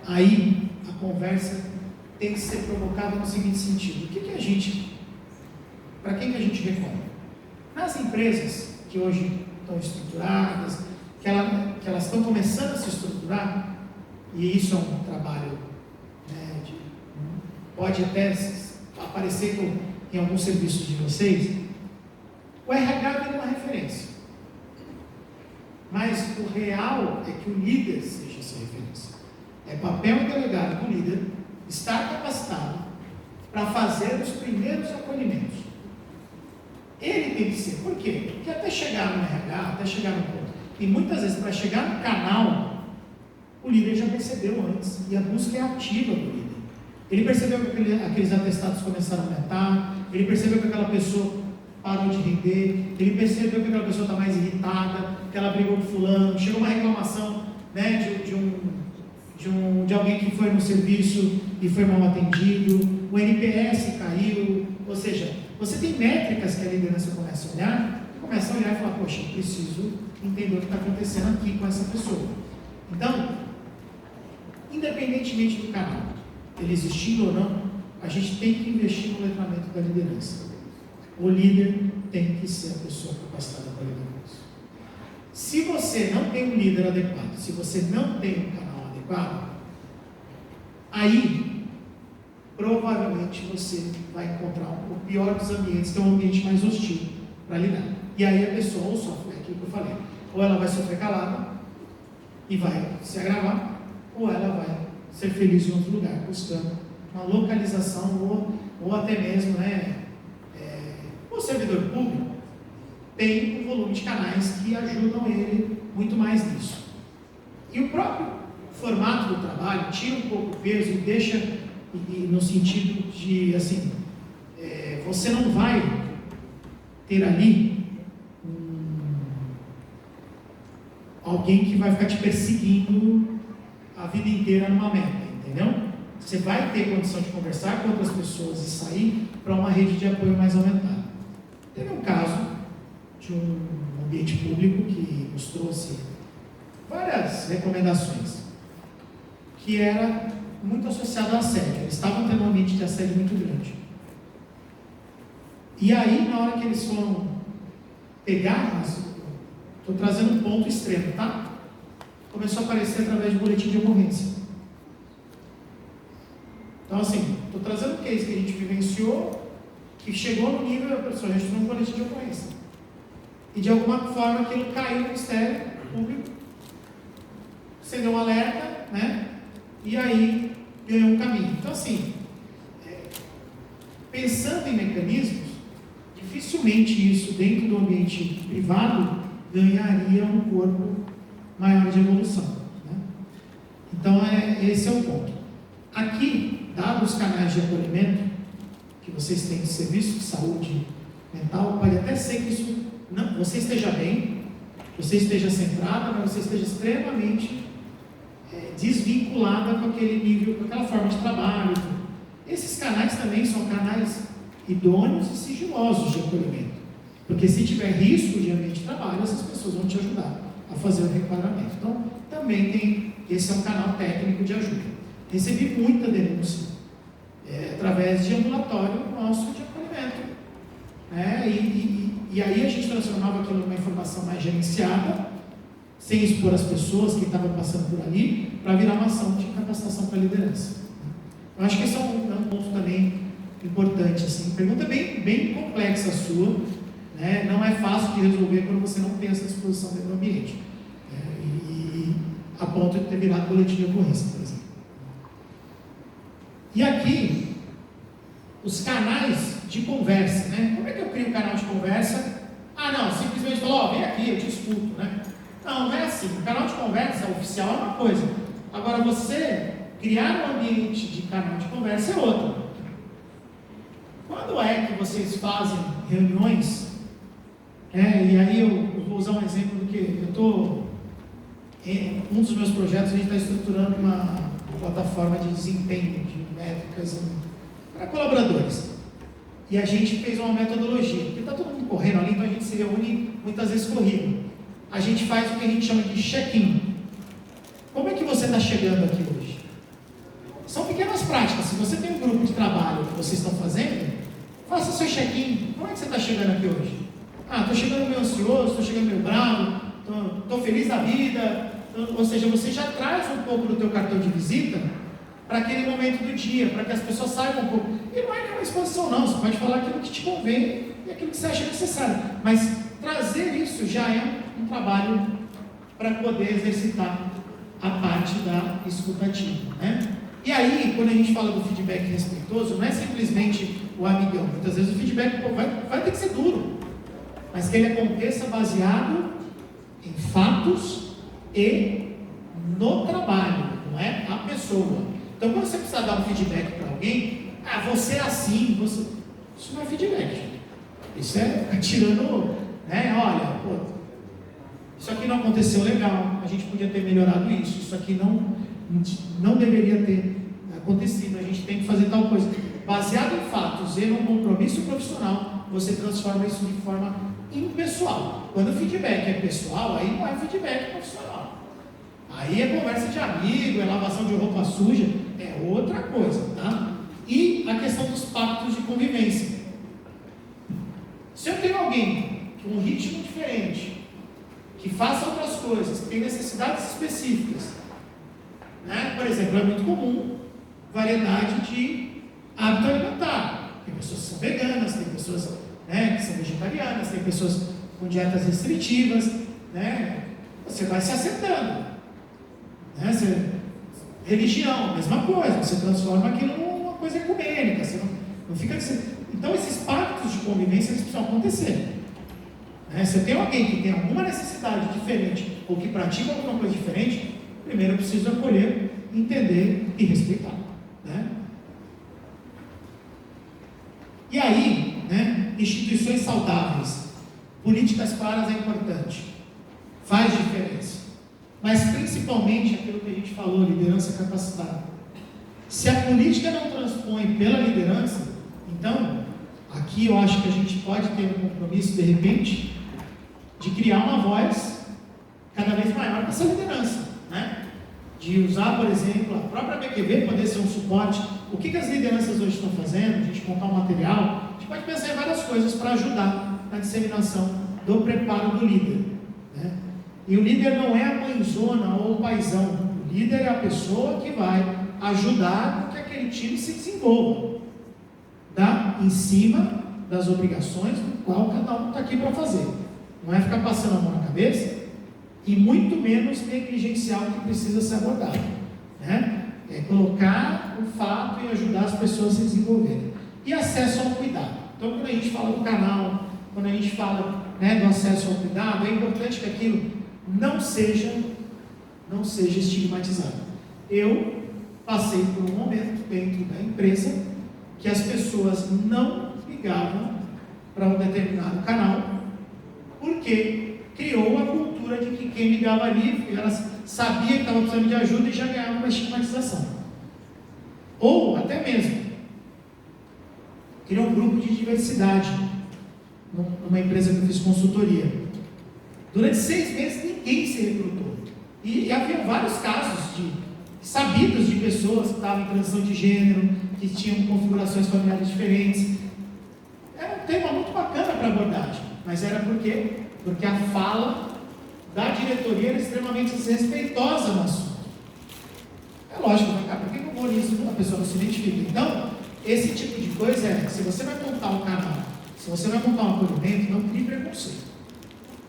aí a conversa tem que ser provocada no seguinte sentido: para quem que a gente recorre? Nas empresas que hoje estão estruturadas, que elas estão começando a se estruturar, e isso é um trabalho, né, pode até aparecer em alguns serviços de vocês, o RH vira uma referência. Mas o real é que o líder seja essa referência. É papel e delegado do líder estar capacitado para fazer os primeiros acolhimentos. Ele tem que ser. Por quê? Porque até chegar no RH, até chegar no ponto, e muitas vezes para chegar no canal, o líder já percebeu antes, e a busca é ativa do líder. Ele percebeu que aqueles atestados começaram a aumentar, ele percebeu que aquela pessoa parou de render, ele percebeu que aquela pessoa está mais irritada, que ela brigou com fulano, chegou uma reclamação, né, de alguém que foi no serviço e foi mal atendido, o NPS caiu, ou seja, você tem métricas que a liderança começa a olhar e falar, poxa, eu preciso entender o que está acontecendo aqui com essa pessoa. Então, independentemente do canal, ele existindo ou não, a gente tem que investir no letramento da liderança. O líder tem que ser a pessoa capacitada para lidar com isso. Se você não tem um líder adequado, se você não tem um canal adequado, aí provavelmente você vai encontrar o pior dos ambientes, que é um ambiente mais hostil para lidar. E aí a pessoa ou sofre, é aquilo que eu falei, ou ela vai sofrer calada e vai se agravar, ou ela vai ser feliz em outro lugar, buscando uma localização ou até mesmo, né, o servidor público tem um volume de canais que ajudam ele muito mais nisso. E o próprio formato do trabalho tira um pouco o peso e deixa no sentido de, assim, você não vai ter ali alguém que vai ficar te perseguindo a vida inteira numa meta, entendeu? você vai ter condição de conversar com outras pessoas e sair para uma rede de apoio mais aumentada. Teve um caso de um ambiente público que nos trouxe várias recomendações, que era muito associado a assédio. Eles estavam tendo um ambiente de assédio muito grande. E aí, na hora que eles foram pegar, estou trazendo um ponto extremo, tá? Começou a aparecer através de boletim de ocorrência. Então, assim, estou trazendo um case que a gente vivenciou, que chegou no nível da pessoa registrou um boletim de ocorrência. E de alguma forma aquilo caiu no Ministério Público, você deu um alerta, né? E aí ganhou um caminho. Então, assim, pensando em mecanismos, dificilmente isso dentro do ambiente privado ganharia um corpo maior de evolução, né? Então, esse é o ponto. Aqui, dados os canais de acolhimento que vocês têm de serviço de saúde mental, pode até ser que isso não, você esteja bem, você esteja centrada, mas você esteja extremamente desvinculada com aquele nível, com aquela forma de trabalho. Esses canais também são canais idôneos e sigilosos de acolhimento, porque se tiver risco de ambiente de trabalho, essas pessoas vão te ajudar a fazer o requadramento. Então, também tem, esse é um canal técnico de ajuda. Recebi muita denúncia através de ambulatório nosso de acolhimento, né? E aí a gente transformava aquilo numa informação mais gerenciada, sem expor as pessoas que estavam passando por ali, para virar uma ação de capacitação para a liderança. Eu acho que esse é um ponto também importante. Assim. Pergunta bem complexa a sua, né? Não é fácil de resolver quando você não tem essa disposição dentro do ambiente. E a ponto de ter virado boletim de ocorrência, por exemplo. E aqui, os canais de conversa, né? Como é que eu crio um canal de conversa? Ah, não, simplesmente falou, vem aqui, eu te escuto, né? Não é assim. O canal de conversa oficial é uma coisa. Agora, você criar um ambiente de canal de conversa é outra. Quando é que vocês fazem reuniões? E aí eu vou usar um exemplo do que eu estou... Um dos meus projetos, a gente está estruturando uma plataforma de desempenho, de métricas para colaboradores. E a gente fez uma metodologia, porque está todo mundo correndo ali, então a gente se reúne muitas vezes corrido. A gente faz o que a gente chama de check-in. Como é que você está chegando aqui hoje? São pequenas práticas. Se você tem um grupo de trabalho que vocês estão fazendo, faça seu check-in. Como é que você está chegando aqui hoje? Ah, estou chegando meio ansioso, estou chegando meio bravo, estou feliz da vida. Ou seja, você já traz um pouco do teu cartão de visita para aquele momento do dia, para que as pessoas saibam um pouco. E não é nenhuma exposição não, você pode falar aquilo que te convém e aquilo que você acha necessário. Mas trazer isso já é um trabalho para poder exercitar a parte da escutativa, né? E aí, quando a gente fala do feedback respeitoso, não é simplesmente o amigão. Muitas vezes o feedback vai ter que ser duro, mas que ele aconteça baseado em fatos e no trabalho, não é a pessoa. Então, quando você precisa dar um feedback para alguém, você é assim, isso não é feedback, gente. Isso é tirando, né? Olha, isso aqui não aconteceu legal, a gente podia ter melhorado isso aqui não deveria ter acontecido, a gente tem que fazer tal coisa. Baseado em fatos e num compromisso profissional, você transforma isso de forma impessoal. Quando o feedback é pessoal, aí não é feedback profissional. Aí é conversa de amigo, é lavação de roupa suja, é outra coisa, tá? E a questão dos pactos de convivência. Se eu tenho alguém com um ritmo diferente, que faça outras coisas, que tem necessidades específicas, né? Por exemplo, é muito comum variedade de hábito alimentar. Tem pessoas que são veganas, tem pessoas, né, que são vegetarianas, tem pessoas com dietas restritivas, né? Você vai se acertando, né? Religião, a mesma coisa, você transforma aquilo numa coisa ecumênica, você não fica dizendo. Então esses pactos de convivência eles precisam acontecer, né? Se eu tenho alguém que tem alguma necessidade diferente ou que pratica alguma coisa diferente, primeiro eu preciso acolher, entender e respeitar, né? E aí, né, instituições saudáveis, políticas claras é importante, faz diferença, mas principalmente aquilo que a gente falou, liderança capacitada. Se a política não transpõe pela liderança, então, aqui eu acho que a gente pode ter um compromisso, de repente, de criar uma voz cada vez maior para essa liderança, né? De usar, por exemplo, a própria BQV poder ser um suporte. O que as lideranças hoje estão fazendo? A gente montar um material, a gente pode pensar em várias coisas para ajudar na disseminação do preparo do líder, né? E o líder não é a mãezona ou o paizão. O líder é a pessoa que vai ajudar com que aquele time se desenvolva, tá? Em cima das obrigações do qual cada um está aqui para fazer. Não é ficar passando a mão na cabeça e muito menos negligenciar o que precisa ser abordado, né? É colocar o fato e ajudar as pessoas a se desenvolverem. E acesso ao cuidado. Então, quando a gente fala do canal, quando a gente fala, né, do acesso ao cuidado, é importante que aquilo não seja estigmatizado. Eu passei por um momento dentro da empresa que as pessoas não ligavam para um determinado canal porque criou a cultura de que quem ligava ali, elas sabia que estava precisando de ajuda e já ganhava uma estigmatização. Ou até mesmo criou um grupo de diversidade numa empresa que eu fiz consultoria. Durante 6 meses ninguém se recrutou. E havia vários casos sabidos de pessoas que estavam em transição de gênero, que tinham configurações familiares diferentes. Era um tema muito bacana para abordagem, mas era por quê? Porque a fala da diretoria era extremamente desrespeitosa no assunto. É lógico, cara, por que eu vou nisso? A pessoa não se identifica. Então, esse tipo de coisa se você vai montar um canal, se você vai montar um acolhimento, não crie preconceito.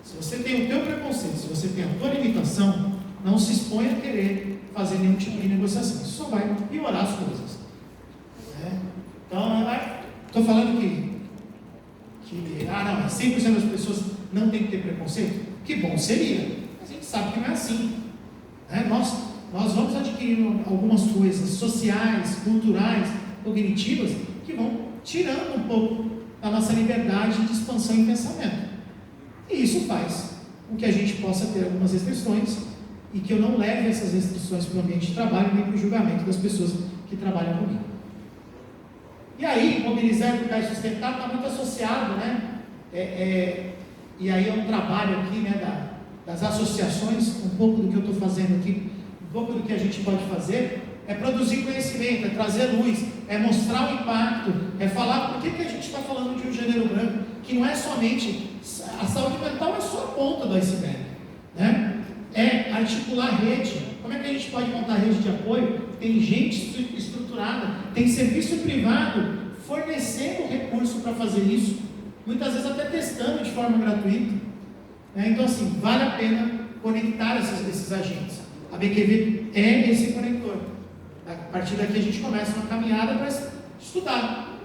Se você tem o teu preconceito, se você tem a tua limitação, não se expõe a querer fazer nenhum tipo de negociação. Isso só vai piorar as coisas. Então, estou falando que 100% das pessoas não tem que ter preconceito. Que bom seria. Mas a gente sabe que não é assim. Nós vamos adquirindo algumas coisas sociais, culturais, cognitivas, que vão tirando um pouco da nossa liberdade de expansão em pensamento. E isso faz com que a gente possa ter algumas restrições e que eu não leve essas restrições para o ambiente de trabalho nem para o julgamento das pessoas que trabalham comigo. E aí, mobilizar, educar e sustentar está muito associado, né? E aí é um trabalho aqui, né, das associações, um pouco do que eu estou fazendo aqui, um pouco do que a gente pode fazer, é produzir conhecimento, é trazer luz, é mostrar o impacto, é falar por que a gente está falando de um gênero branco, que não é somente, a saúde mental é só a ponta do iceberg, né? É articular rede. Como é que a gente pode montar rede de apoio? Tem gente estruturada, tem serviço privado fornecendo recurso para fazer isso, muitas vezes até testando de forma gratuita, né? Então, assim, vale a pena conectar esses agentes. A BQV é esse conector. A partir daqui a gente começa uma caminhada para estudar.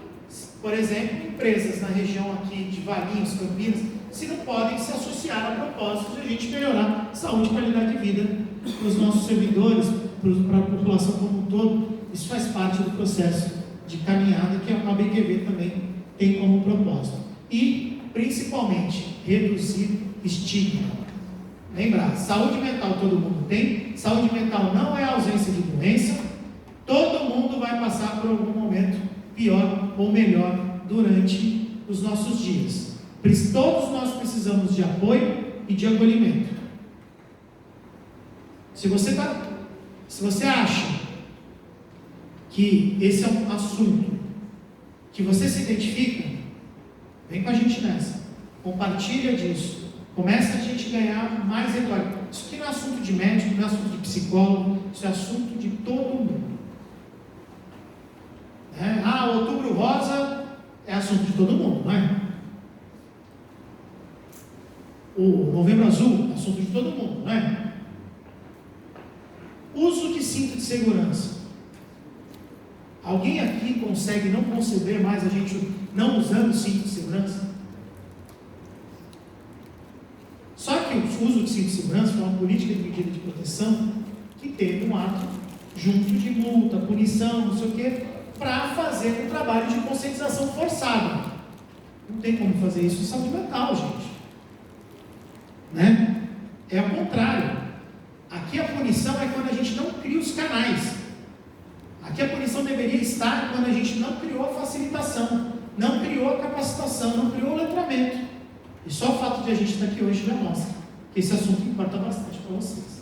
Por exemplo, empresas na região aqui de Valinhos, Campinas, se não podem se associar a propósito de a gente melhorar a saúde e qualidade de vida para os nossos servidores, para a população como um todo. Isso faz parte do processo de caminhada que a BQV também tem como propósito. E, principalmente, reduzir estigma. Lembrar, saúde mental todo mundo tem, saúde mental não é ausência de doença, todo mundo vai passar por algum momento pior ou melhor durante os nossos dias. Todos nós precisamos de apoio e de acolhimento. Se você acha que esse é um assunto que você se identifica, vem com a gente nessa. Compartilha disso. Começa a gente ganhar mais educação. Isso aqui não é assunto de médico, não é assunto de psicólogo, isso é assunto de todo mundo. Outubro Rosa é assunto de todo mundo, não é? O Novembro Azul é assunto de todo mundo, não é? Uso de cinto de segurança. Alguém aqui consegue não conceber mais a gente não usando cinto de segurança? Só que o uso de cinto de segurança foi uma política de medida de proteção que teve um ato junto de multa, punição, não sei o quê, para fazer um trabalho de conscientização forçada. Não tem como fazer isso em saúde mental, gente. Né? É ao contrário. Aqui a punição é quando a gente não cria os canais. Aqui a punição estar quando a gente não criou a facilitação, não criou a capacitação, não criou o letramento. E só o fato de a gente estar aqui hoje já mostra que esse assunto importa bastante para vocês.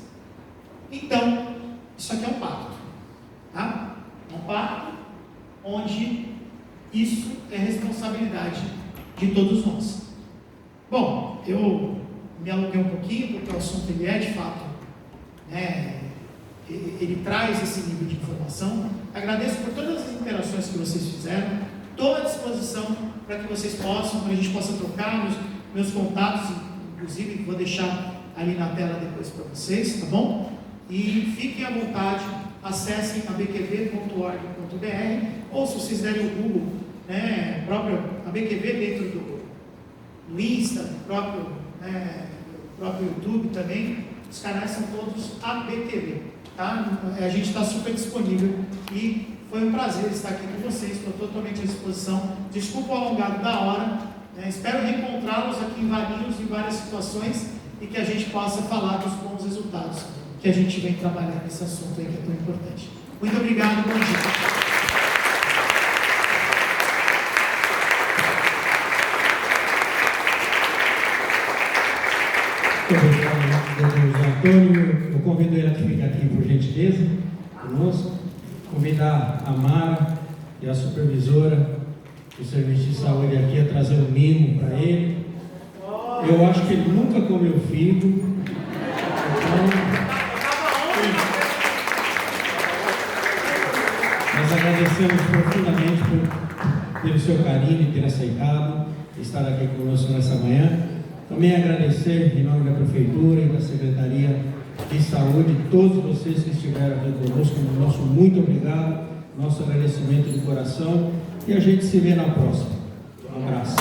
Então, isso aqui é um pacto, tá? É um pacto onde isso é responsabilidade de todos nós. Bom, eu me alonguei um pouquinho, porque o assunto ele é de fato, ele traz esse nível de informação. Agradeço por todas as interações que vocês fizeram, estou à disposição para que vocês possam, para a gente possa trocar meus contatos, inclusive vou deixar ali na tela depois para vocês, tá bom? E fiquem à vontade, acessem abqv.org.br, ou se vocês derem o Google, próprio ABQV dentro do Insta, próprio YouTube também, os canais são todos ABQV, tá? A gente está super disponível e foi um prazer estar aqui com vocês, estou totalmente à disposição. Desculpa o alongado da hora, espero reencontrá-los aqui em Valinhos, em várias situações, e que a gente possa falar dos bons resultados que a gente vem trabalhando nesse assunto aí que é tão importante. Muito obrigado, bom dia. Muito obrigado, doutor Antônio. Eu convido ele a ficar aqui, por gentileza, conosco. Convidar a Mara e a supervisora do Serviço de Saúde aqui a trazer um mimo para ele. Eu acho que ele nunca comeu figo. Então, nós agradecemos profundamente pelo seu carinho e ter aceitado estar aqui conosco nessa manhã. Também agradecer, em nome da Prefeitura e da Secretaria de Saúde, todos vocês que estiveram aqui conosco. Nosso muito obrigado, nosso agradecimento de coração, e a gente se vê na próxima. Um abraço.